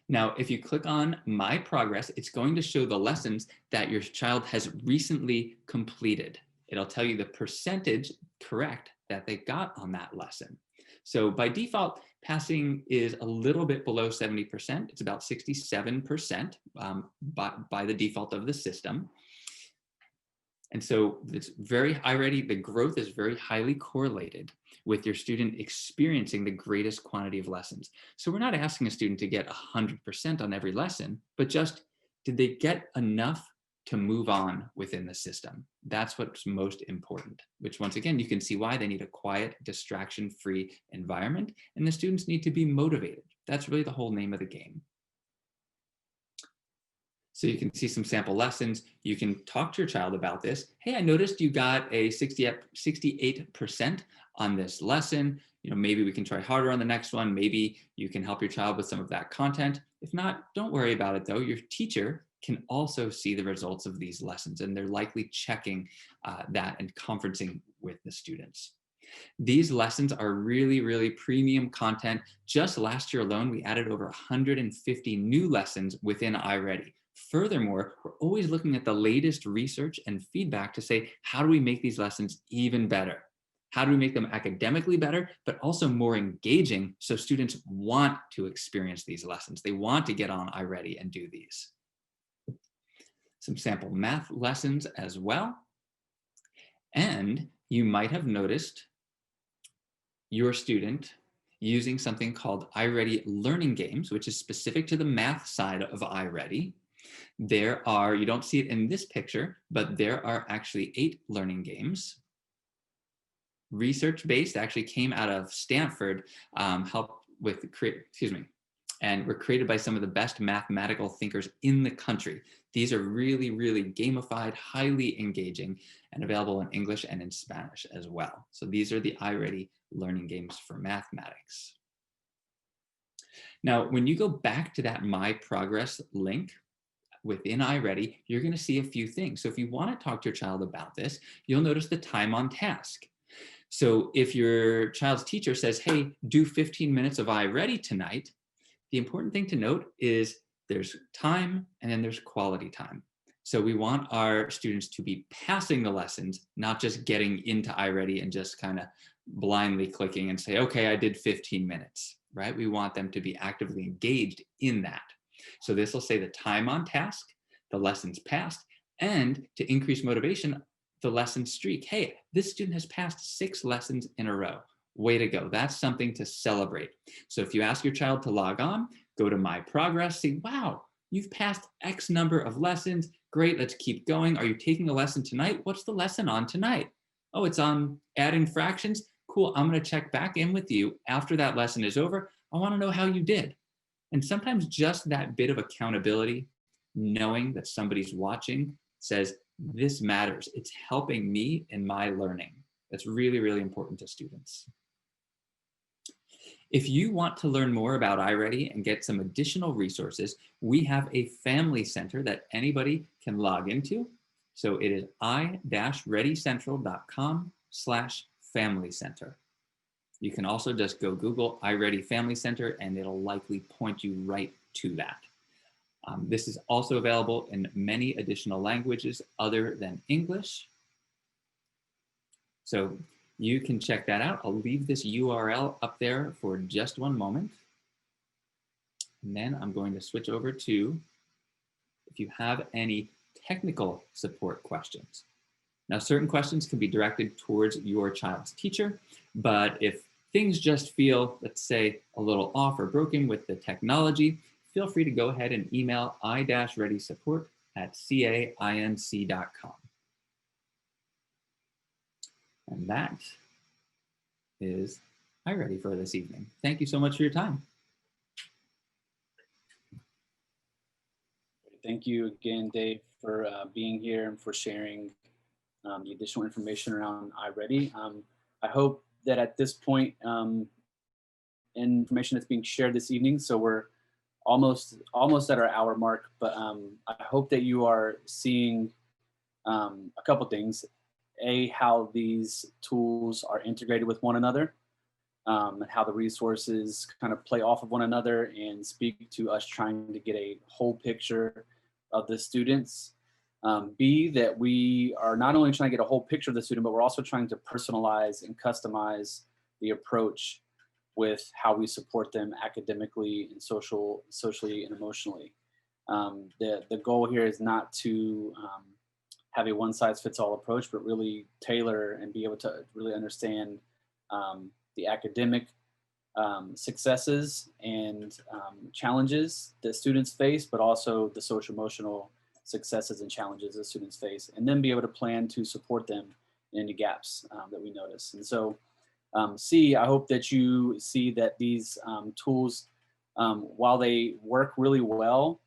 Now, if you click on My Progress, it's going to show the lessons that your child has recently completed. It'll tell you the percentage correct that they got on that lesson. So by default, passing is a little bit below 70%. It's about 67% by the default of the system. And so it's very Iready, the growth is very highly correlated with your student experiencing the greatest quantity of lessons. So we're not asking a student to get 100% on every lesson, but just did they get enough to move on within the system? That's what's most important, which once again, you can see why they need a quiet, distraction-free environment, and the students need to be motivated. That's really the whole name of the game. So you can see some sample lessons. You can talk to your child about this. Hey, I noticed you got a 68% on this lesson. You know, maybe we can try harder on the next one. Maybe you can help your child with some of that content. If not, don't worry about it though. Your teacher can also see the results of these lessons, and they're likely checking that and conferencing with the students. These lessons are really, really premium content. Just last year alone, we added over 150 new lessons within Iready. Furthermore, we're always looking at the latest research and feedback to say, how do we make these lessons even better? How do we make them academically better, but also more engaging so students want to experience these lessons? They want to get on Iready and do these. Some sample math lessons as well. And you might have noticed your student using something called Iready Learning Games, which is specific to the math side of Iready. There are, you don't see it in this picture, but there are actually 8 learning games. Research-based, actually came out of Stanford, helped with, and were created by some of the best mathematical thinkers in the country. These are really, really gamified, highly engaging, and available in English and in Spanish as well. So these are the Iready learning games for mathematics. Now, when you go back to that My Progress link within Iready, you're going to see a few things. So if you want to talk to your child about this, you'll notice the time on task. So if your child's teacher says, hey, do 15 minutes of Iready tonight, the important thing to note is there's time and then there's quality time. So we want our students to be passing the lessons, not just getting into Iready and just kind of blindly clicking and say, okay, I did 15 minutes, right? We want them to be actively engaged in that. So this will say the time on task, the lessons passed, and to increase motivation, the lesson streak. Hey, this student has passed 6 lessons in a row. Way to go. That's something to celebrate. So if you ask your child to log on, go to My Progress, see, wow, you've passed X number of lessons. Great, let's keep going. Are you taking a lesson tonight? What's the lesson on tonight? Oh, it's on adding fractions. Cool, I'm going to check back in with you after that lesson is over. I want to know how you did. And sometimes just that bit of accountability, knowing that somebody's watching, says, this matters. It's helping me in my learning. That's really, really important to students. If you want to learn more about Iready and get some additional resources, we have a family center that anybody can log into. So it is i-readycentral.com/family center. You can also just go Google Iready Family Center and it'll likely point you right to that. This is also available in many additional languages other than English. So you can check that out. I'll leave this URL up there for just one moment. And then I'm going to switch over to if you have any technical support questions. Now, certain questions can be directed towards your child's teacher, but if things just feel, let's say, a little off or broken with the technology, feel free to go ahead and email i-readysupport@cainc.com. And that is Iready for this evening. Thank you so much for your time. Thank you again, Dave, for being here and for sharing the additional information around Iready. I hope that at this point, information that's being shared this evening, so we're almost at our hour mark, but I hope that you are seeing a couple things. How these tools are integrated with one another, and how the resources kind of play off of one another and speak to us trying to get a whole picture of the students. B, that we are not only trying to get a whole picture of the student, but we're also trying to personalize and customize the approach with how we support them academically and socially and emotionally. The goal here is not to have a one-size-fits-all approach, but really tailor and be able to really understand the academic successes and challenges that students face, but also the social emotional successes and challenges that students face, and then be able to plan to support them in any gaps that we notice. And so C, I hope that you see that these tools, while they work really well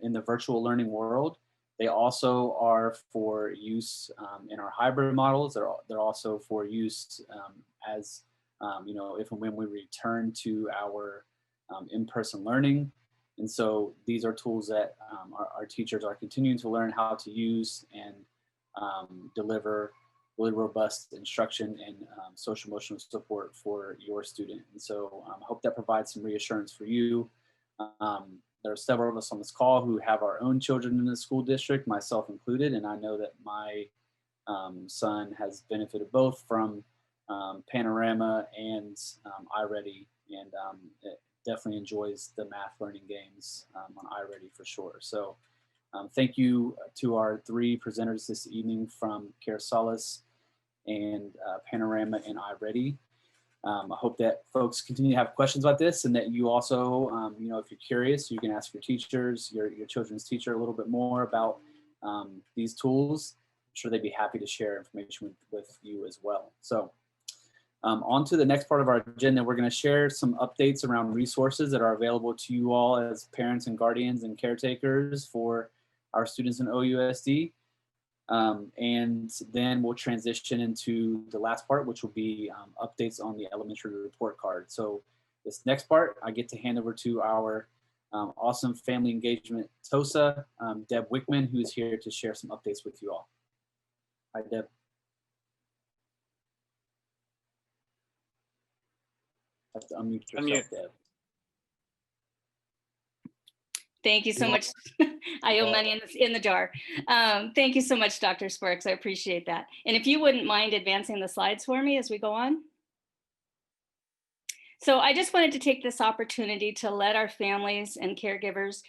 in the virtual learning world, they also are for use in our hybrid models. They're also for use as if and when we return to our in-person learning. And so these are tools that our teachers are continuing to learn how to use and deliver really robust instruction and social emotional support for your student. And so I hope that provides some reassurance for you. There are several of us on this call who have our own children in the school district, myself included, and I know that my son has benefited both from Panorama and Iready, and it definitely enjoys the math learning games on Iready for sure. So thank you to our three presenters this evening from Care Solace and Panorama and Iready. I hope that folks continue to have questions about this, and that you also, if you're curious, you can ask your teachers, your children's teacher a little bit more about these tools. I'm sure they'd be happy to share information with you as well. So on to the next part of our agenda, we're going to share some updates around resources that are available to you all as parents and guardians and caretakers for our students in OUSD. And then we'll transition into the last part, which will be updates on the elementary report card. So this next part, I get to hand over to our awesome family engagement TOSA, Deb Wickman, who is here to share some updates with you all. Hi, Deb. You have to unmute yourself, Deb. Thank you so much. I owe money in the jar. Thank you so much, Dr. Sparks. I appreciate that. And if you wouldn't mind advancing the slides for me as we go on. So I just wanted to take this opportunity to let our families and caregivers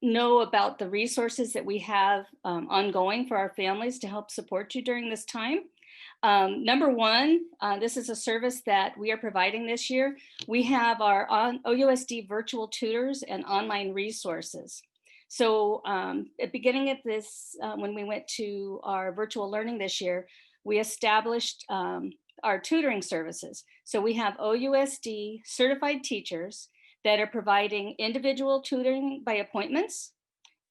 know about the resources that we have ongoing for our families to help support you during this time. Number one, this is a service that we are providing this year. We have our OUSD virtual tutors and online resources. So at the beginning of this, when we went to our virtual learning this year, we established our tutoring services. So we have OUSD certified teachers that are providing individual tutoring by appointments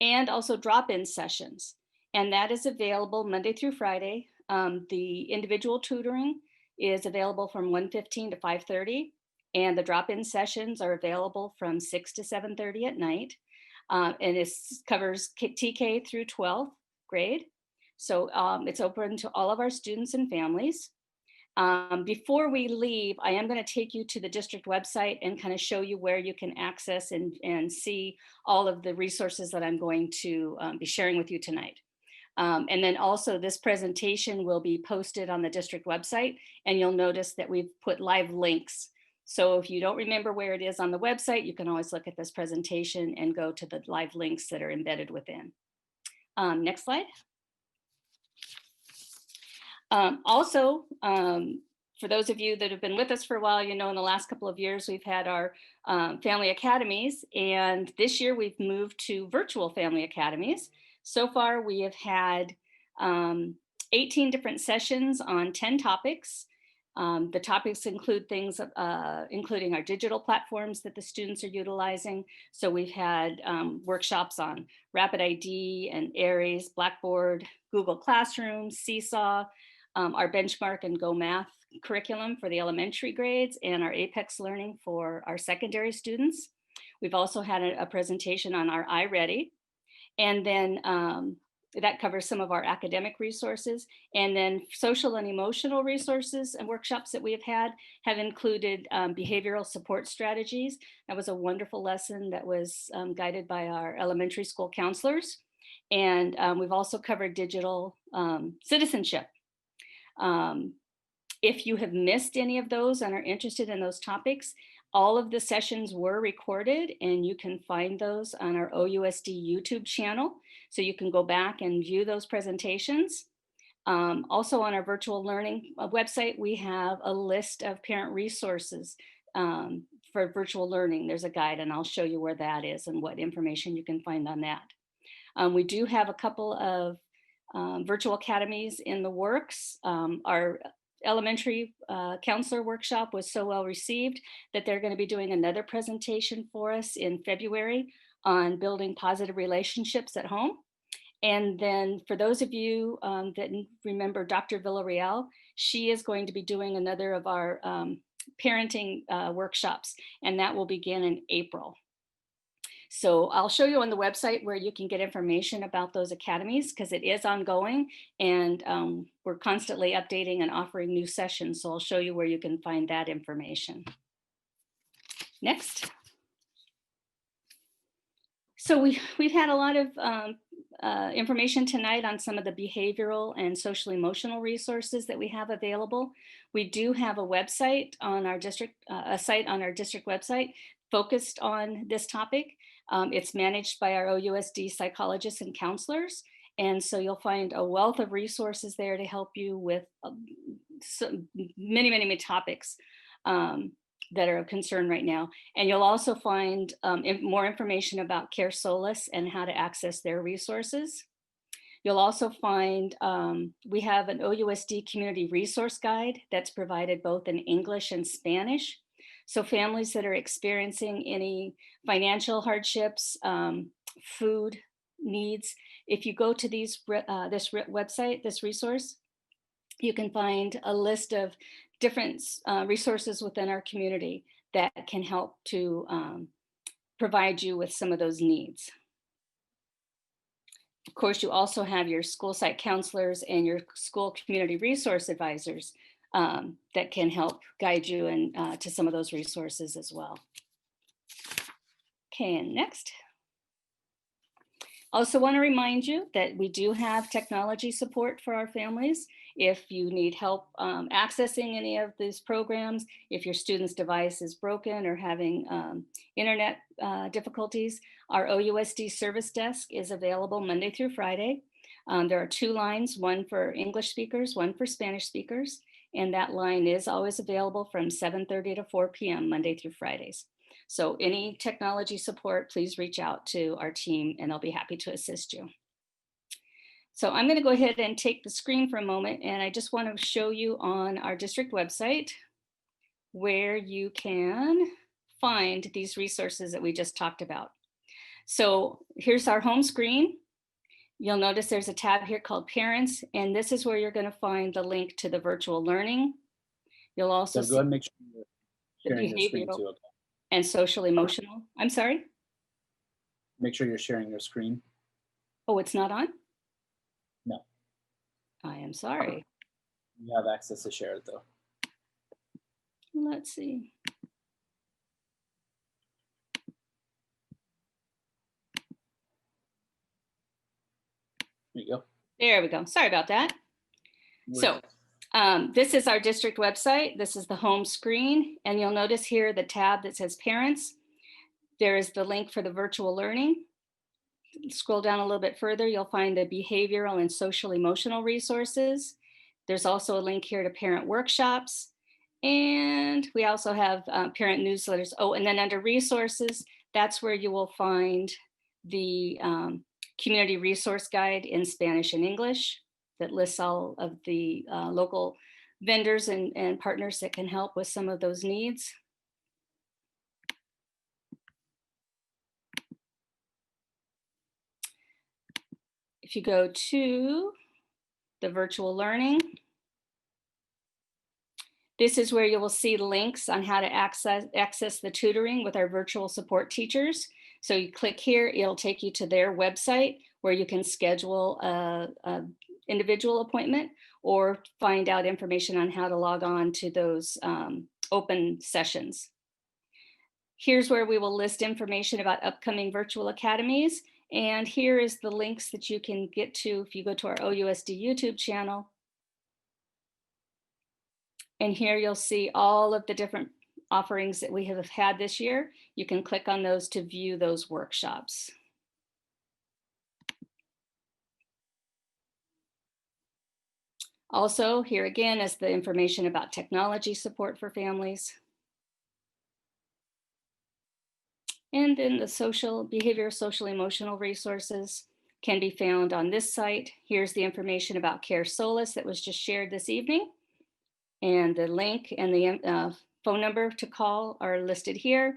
and also drop-in sessions. And that is available Monday through Friday. The individual tutoring is available from 1:15 to 5:30, and the drop-in sessions are available from 6 to 7:30 at night. And it covers TK through 12th grade. So it's open to all of our students and families. Before we leave, I am going to take you to the district website and kind of show you where you can access and see all of the resources that I'm going to be sharing with you tonight. And then also this presentation will be posted on the district website, and you'll notice that we've put live links. So if you don't remember where it is on the website, you can always look at this presentation and go to the live links that are embedded within. Next slide. Also, for those of you that have been with us for a while, you know, in the last couple of years, we've had our family academies, and this year we've moved to virtual family academies. So far, we have had 18 different sessions on 10 topics. The topics include things, including our digital platforms that the students are utilizing. So we've had workshops on Rapid ID and Aries, Blackboard, Google Classroom, Seesaw, our benchmark and Go Math curriculum for the elementary grades, and our Apex learning for our secondary students. We've also had a presentation on our iReady, and then that covers some of our academic resources. And then social and emotional resources and workshops that we have included behavioral support strategies. That was a wonderful lesson that was guided by our elementary school counselors. And we've also covered digital citizenship. If you have missed any of those and are interested in those topics, all of the sessions were recorded, and you can find those on our OUSD YouTube channel. So you can go back and view those presentations. Also on our virtual learning website, we have a list of parent resources for virtual learning. There's a guide, and I'll show you where that is and what information you can find on that. We do have a couple of virtual academies in the works. Our elementary counselor workshop was so well received that they're going to be doing another presentation for us in February on building positive relationships at home. And then for those of you that remember Dr. Villarreal, she is going to be doing another of our parenting workshops, and that will begin in April. So I'll show you on the website where you can get information about those academies, because it is ongoing, and we're constantly updating and offering new sessions. So I'll show you where you can find that information. Next. So we've had a lot of information tonight on some of the behavioral and social emotional resources that we have available. We do have a website on our district, a site on our district website focused on this topic. It's managed by our OUSD psychologists and counselors. And so you'll find a wealth of resources there to help you with many topics that are of concern right now. And you'll also find more information about Care Solace and how to access their resources. You'll also find we have an OUSD community resource guide that's provided both in English and Spanish. So families that are experiencing any financial hardships, food needs, if you go to this website, this resource, you can find a list of different resources within our community that can help to provide you with some of those needs. Of course, you also have your school site counselors and your school community resource advisors that can help guide you and to some of those resources as well. Okay, and next. Also want to remind you that we do have technology support for our families. If you need help accessing any of these programs, if your student's device is broken or having internet difficulties, our OUSD service desk is available Monday through Friday. There are 2 lines, one for English speakers, one for Spanish speakers. And that line is always available from 7:30 to 4 p.m. Monday through Fridays. So any technology support, please reach out to our team and they'll be happy to assist you. So I'm going to go ahead and take the screen for a moment, and I just want to show you on our district website where you can find these resources that we just talked about. So here's our home screen. You'll notice there's a tab here called Parents, and this is where you're going to find the link to the virtual learning. You'll also so go ahead and make sure you're sharing your screen too. Okay. And social emotional. I'm sorry? Make sure you're sharing your screen. Oh, it's not on? No. I am sorry. You have access to share it though. Let's see. There you go. There we go. Sorry about that. So this is our district website. This is the home screen. And you'll notice here the tab that says Parents. There is the link for the virtual learning. Scroll down a little bit further, you'll find the behavioral and social emotional resources. There's also a link here to parent workshops. And we also have parent newsletters. Oh, and then under resources, that's where you will find the community resource guide in Spanish and English. that lists all of the local vendors and partners that can help with some of those needs. If you go to the virtual learning, this is where you will see links on how to access the tutoring with our virtual support teachers. So you click here, it'll take you to their website where you can schedule a individual appointment or find out information on how to log on to those open sessions. Here's where we will list information about upcoming virtual academies. And here is the links that you can get to if you go to our OUSD YouTube channel. And here you'll see all of the different offerings that we have had this year. You can click on those to view those workshops. Also, here again is the information about technology support for families. And then the social behavior, social emotional resources can be found on this site. Here's the information about Care Solace that was just shared this evening. And the link and the phone number to call are listed here.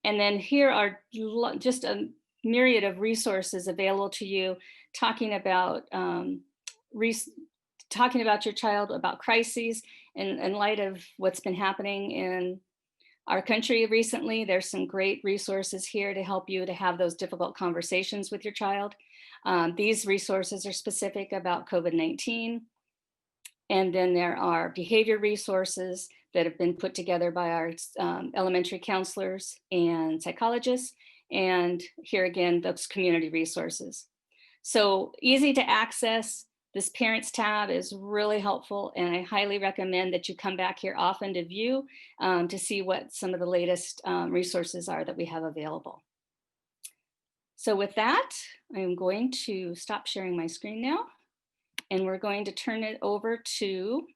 And then here are just a myriad of resources available to you talking about your child, about crises in light of what's been happening in our country recently. There's some great resources here to help you to have those difficult conversations with your child. These resources are specific about COVID-19. And then there are behavior resources that have been put together by our elementary counselors and psychologists. And here again, those community resources. So easy to access. This Parents tab is really helpful, and I highly recommend that you come back here often to view to see what some of the latest resources are that we have available. So with that, I'm going to stop sharing my screen now, and we're going to turn it over to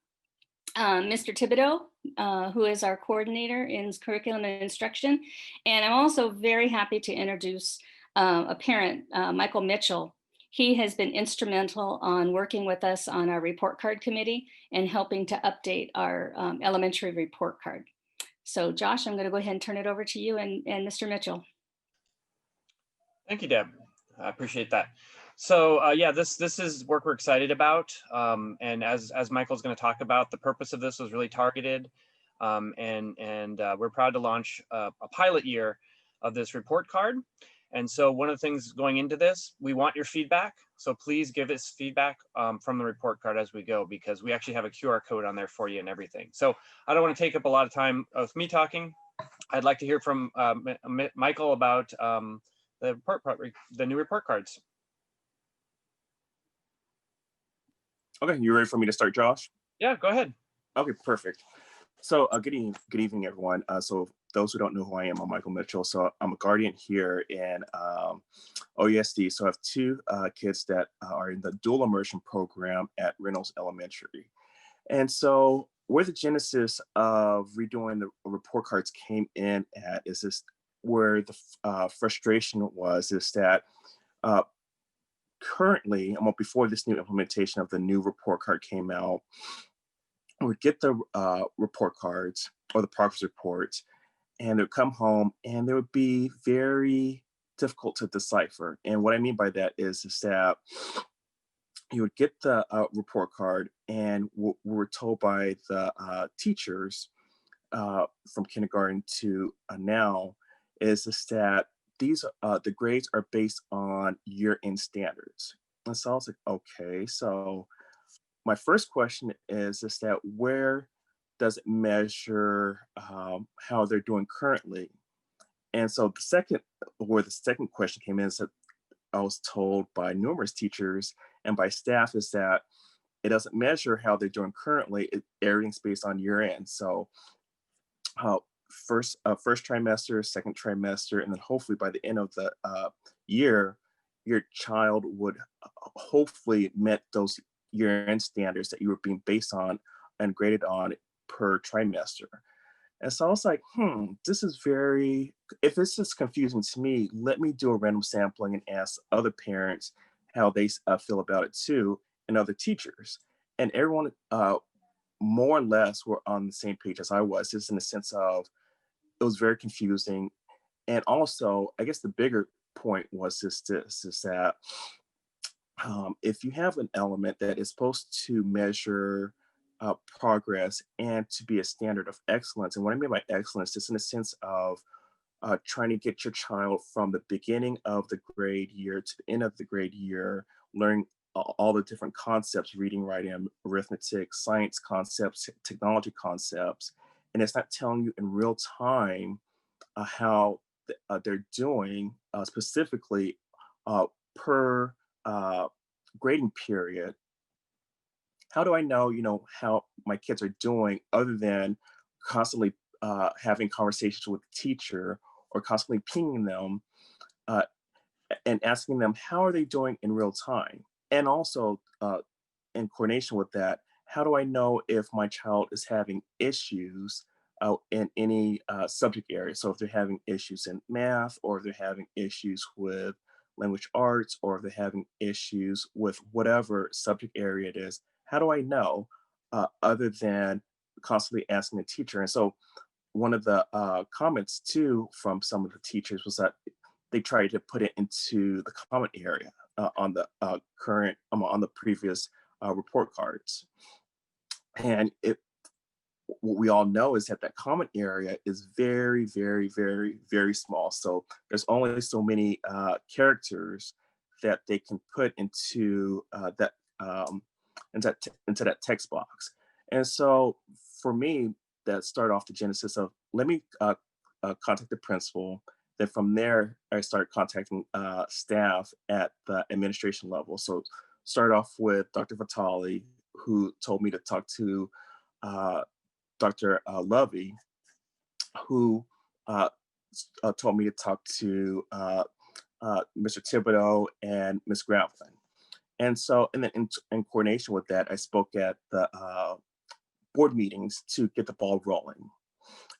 Mr. Thibodeau, who is our coordinator in curriculum and instruction. And I'm also very happy to introduce a parent, Michael Mitchell. He has been instrumental on working with us on our report card committee and helping to update our elementary report card. So Josh, I'm going to go ahead and turn it over to you and Mr. Mitchell. Thank you, Deb. I appreciate that. So yeah, this is work we're excited about. And as Michael's going to talk about, the purpose of this was really targeted. And we're proud to launch a pilot year of this report card. And so one of the things going into this, we want your feedback. So please give us feedback from the report card as we go, because we actually have a QR code on there for you and everything. So I don't want to take up a lot of time with me talking. I'd like to hear from Michael about the new report cards. Okay, you ready for me to start, Josh? Yeah, go ahead. Okay, perfect. So good evening, everyone. So those who don't know who I am, I'm Michael Mitchell. So I'm a guardian here in OUSD. So I have two kids that are in the dual immersion program at Reynolds Elementary. And so where the genesis of redoing the report cards came in at is this, where the frustration was, is that currently, before this new implementation of the new report card came out, we would get the report cards or the progress reports, and they'd come home and they would be very difficult to decipher. And what I mean by that is that you would get the report card, and we were told by the teachers from kindergarten to now is that these the grades are based on year-end standards. And so I was like, okay, so my first question is that where does it measure how they're doing currently? And so the second question came in is that I was told by numerous teachers and by staff is that it doesn't measure how they're doing currently. Everything's based on year end. So first trimester, second trimester, and then hopefully by the end of the year, your child would hopefully met those year-end standards that you were being based on and graded on per trimester. And so I was like, this is if this is confusing to me, let me do a random sampling and ask other parents how they feel about it too. and other teachers. And everyone more or less were on the same page as I was, just in the sense of it was very confusing. And also, I guess the bigger point was just this, is that if you have an element that is supposed to measure progress and to be a standard of excellence, and what I mean by excellence is in the sense of trying to get your child from the beginning of the grade year to the end of the grade year, learning all the different concepts, reading, writing, arithmetic, science concepts, technology concepts, and it's not telling you in real time how they're doing specifically per grading period. How do I know, how my kids are doing other than constantly having conversations with the teacher or constantly pinging them and asking them how are they doing in real time? And also in coordination with that, how do I know if my child is having issues in any subject area? So if they're having issues in math, or if they're having issues with language arts, or if they're having issues with whatever subject area it is, how do I know other than constantly asking the teacher? And so one of the comments too from some of the teachers was that they tried to put it into the comment area on the on the previous report cards. And what we all know is that comment area is very, very, very, very small. So there's only so many characters that they can put into into that text box. And so for me, that started off the genesis of, let me contact the principal. Then from there, I started contacting staff at the administration level. So started off with Dr. Vitale, who told me to talk to Dr. Lovey, who told me to talk to Mr. Thibodeau and Ms. Gravelin. And so, and then in coordination with that, I spoke at the board meetings to get the ball rolling.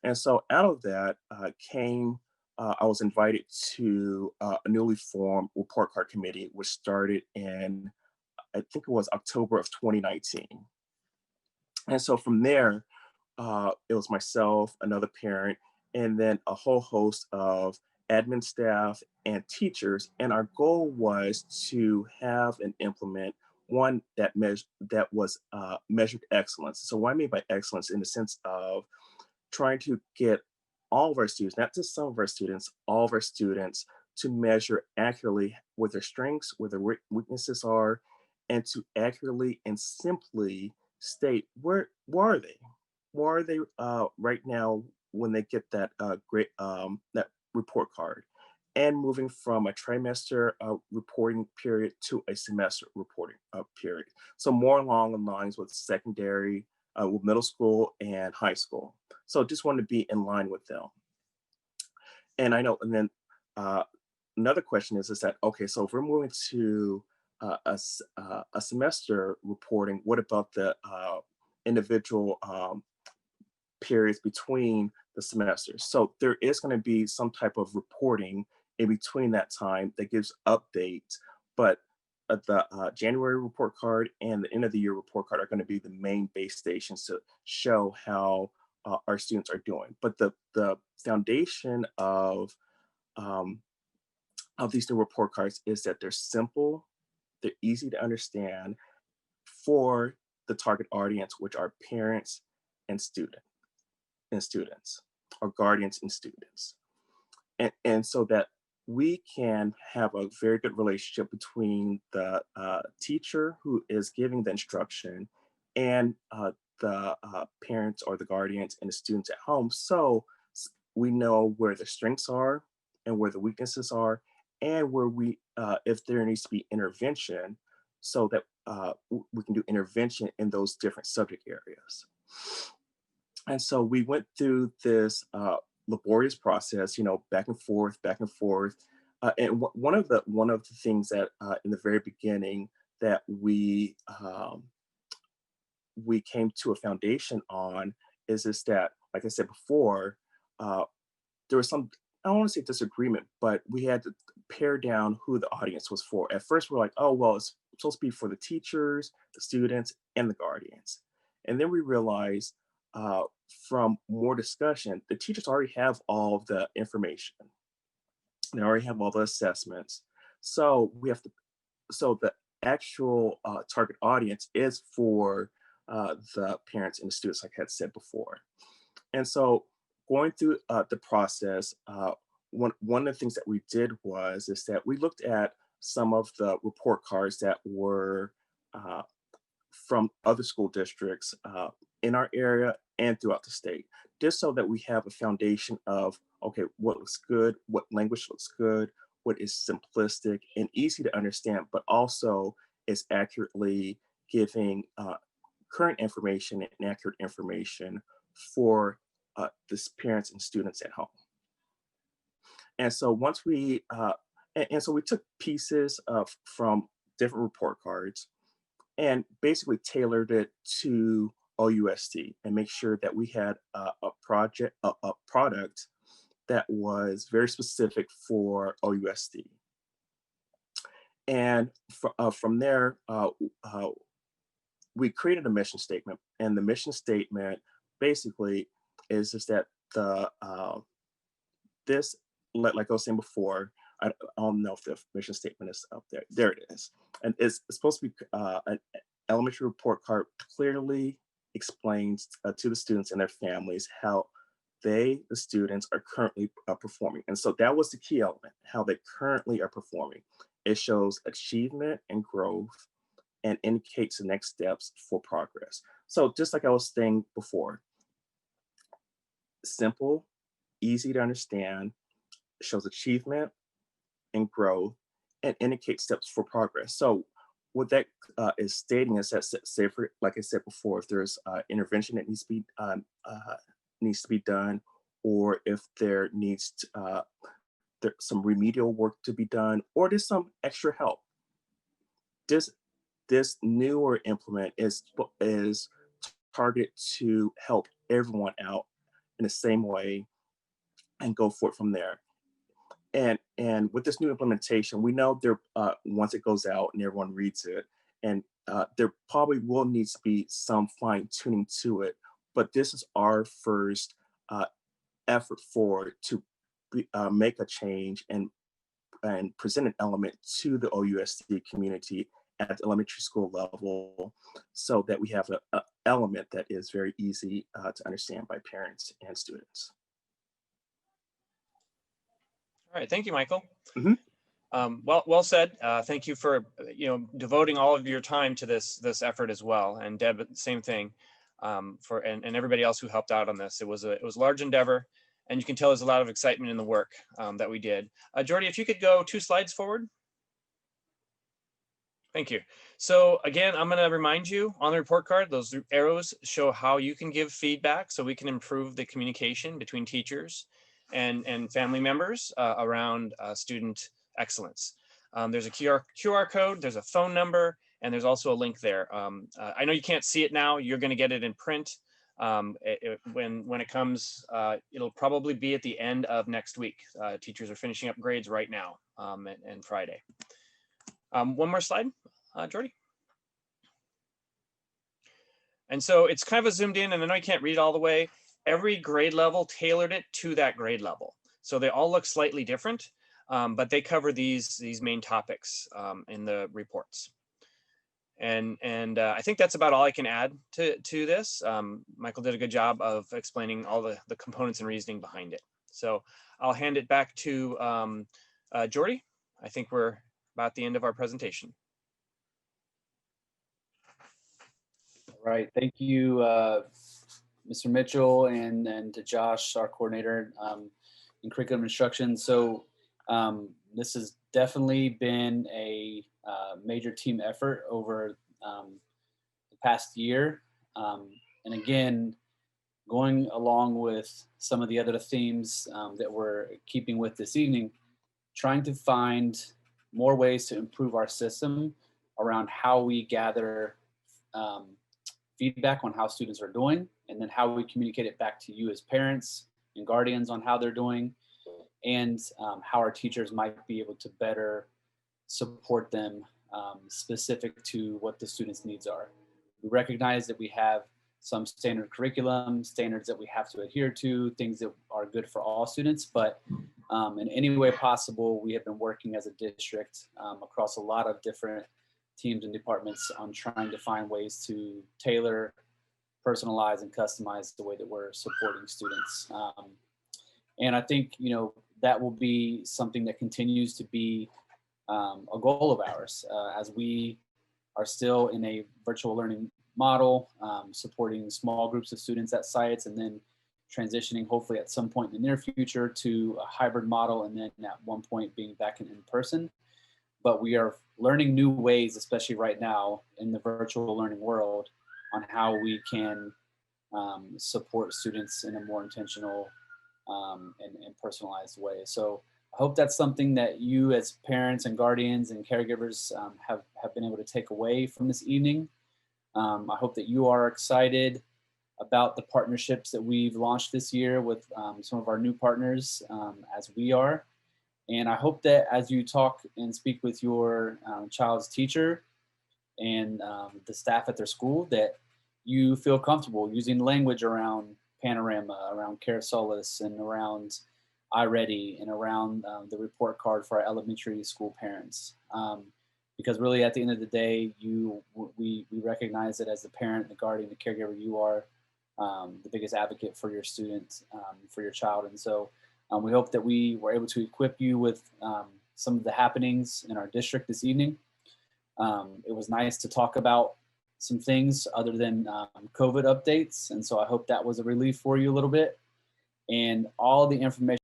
And so out of that I was invited to a newly formed report card committee, which started in, I think it was October of 2019. And so from there, it was myself, another parent, and then a whole host of admin staff and teachers. And our goal was to have and implement one that was measured excellence. So what I mean by excellence, in the sense of trying to get all of our students, not just some of our students, all of our students, to measure accurately what their strengths, what their weaknesses are, and to accurately and simply state where are they? Where are they right now when they get that that report card, and moving from a trimester reporting period to a semester reporting period. So more along the lines with secondary, with middle school and high school. So just wanted to be in line with them. And I know, and then another question is that, okay, so if we're moving to a semester reporting, what about the individual periods between the semesters? So there is going to be some type of reporting in between that time that gives updates, but the January report card and the end of the year report card are going to be the main base stations to show how our students are doing. But the foundation of these new report cards is that they're simple, they're easy to understand for the target audience, which are parents and students, or guardians and students. And so that we can have a very good relationship between the teacher who is giving the instruction and the parents or the guardians and the students at home. So we know where the strengths are and where the weaknesses are, and where we, if there needs to be intervention, so that we can do intervention in those different subject areas. And so we went through this laborious process, back and forth. And one of the things that in the very beginning that we came to a foundation on is that, like I said before, there was some, I don't want to say disagreement, but we had to pare down who the audience was for. At first, we're like, oh, well, it's supposed to be for the teachers, the students, and the guardians. And then we realized from more discussion, the teachers already have all of the information. They already have all the assessments. So we have to, so the actual target audience is for the parents and the students, like I had said before. And so going through the process, one of the things that we did is that we looked at some of the report cards that were from other school districts in our area and throughout the state, just so that we have a foundation of, okay, what looks good, what language looks good, what is simplistic and easy to understand, but also is accurately giving current information and accurate information for the parents and students at home. And so once we, so we took pieces from different report cards and basically tailored it to OUSD and make sure that we had a product that was very specific for OUSD. And from there, we created a mission statement, and the mission statement basically is just that this, like I was saying before, I don't know if the mission statement is up there. There it is. And it's supposed to be an elementary report card clearly explains to the students and their families how the students are currently performing. And so that was the key element, how they currently are performing. It shows achievement and growth and indicates the next steps for progress. So just like I was saying before, simple, easy to understand, shows achievement and growth, and indicates steps for progress. So what that is stating is that, say, for, like I said before, if there's intervention that needs to be done, or if there needs to, there's some remedial work to be done, or there's some extra help, this newer implement is targeted to help everyone out in the same way and go forward from there. And with this new implementation, we know there once it goes out and everyone reads it, and there probably will need to be some fine tuning to it. But this is our first effort forward to make a change and present an element to the OUSD community at the elementary school level, so that we have an element that is very easy to understand by parents and students. All right, thank you, Michael. Mm-hmm. Well said. Thank you for devoting all of your time to this effort as well. And Deb, same thing, and everybody else who helped out on this. It was a large endeavor, and you can tell there's a lot of excitement in the work that we did. Jordy, if you could go 2 slides forward. Thank you. So again, I'm going to remind you on the report card, those arrows show how you can give feedback so we can improve the communication between teachers and family members around student excellence. There's a QR code, there's a phone number, and there's also a link there. I know you can't see it now. You're going to get it in print. When it comes, it'll probably be at the end of next week. Teachers are finishing up grades right now and Friday. One more slide, Jordy. And so it's kind of a zoomed in, and I know you can't read it all the way. Every grade level tailored it to that grade level. So they all look slightly different, but they cover these main topics in the reports. And I think that's about all I can add to this. Michael did a good job of explaining all the components and reasoning behind it. So I'll hand it back to Jordy. I think we're about the end of our presentation. All right, thank you, Mr. Mitchell, and to Josh, our coordinator in curriculum instruction. So this has definitely been a major team effort over the past year. And again, going along with some of the other themes that we're keeping with this evening, trying to find more ways to improve our system around how we gather feedback on how students are doing, and then how we communicate it back to you as parents and guardians on how they're doing, and how our teachers might be able to better support them specific to what the students' needs are. We recognize that we have some standard curriculum, standards that we have to adhere to, things that are good for all students, but in any way possible, we have been working as a district across a lot of different teams and departments on trying to find ways to tailor, personalize, and customize the way that we're supporting students. And I think, you know, that will be something that continues to be a goal of ours as we are still in a virtual learning model, supporting small groups of students at sites, and then transitioning hopefully at some point in the near future to a hybrid model, and then at one point being back in person. But we are learning new ways, especially right now in the virtual learning world, on how we can support students in a more intentional and personalized way. So I hope that's something that you as parents and guardians and caregivers have been able to take away from this evening. I hope that you are excited about the partnerships that we've launched this year with some of our new partners, as we are. And I hope that as you talk and speak with your child's teacher and the staff at their school, that you feel comfortable using language around Panorama, around Care Solace, and around Iready, and around the report card for our elementary school parents. Because really at the end of the day, we recognize that as the parent, the guardian, the caregiver, you are the biggest advocate for your student, for your child. And so we hope that we were able to equip you with some of the happenings in our district this evening. It was nice to talk about some things other than COVID updates. And so I hope that was a relief for you a little bit. And all the information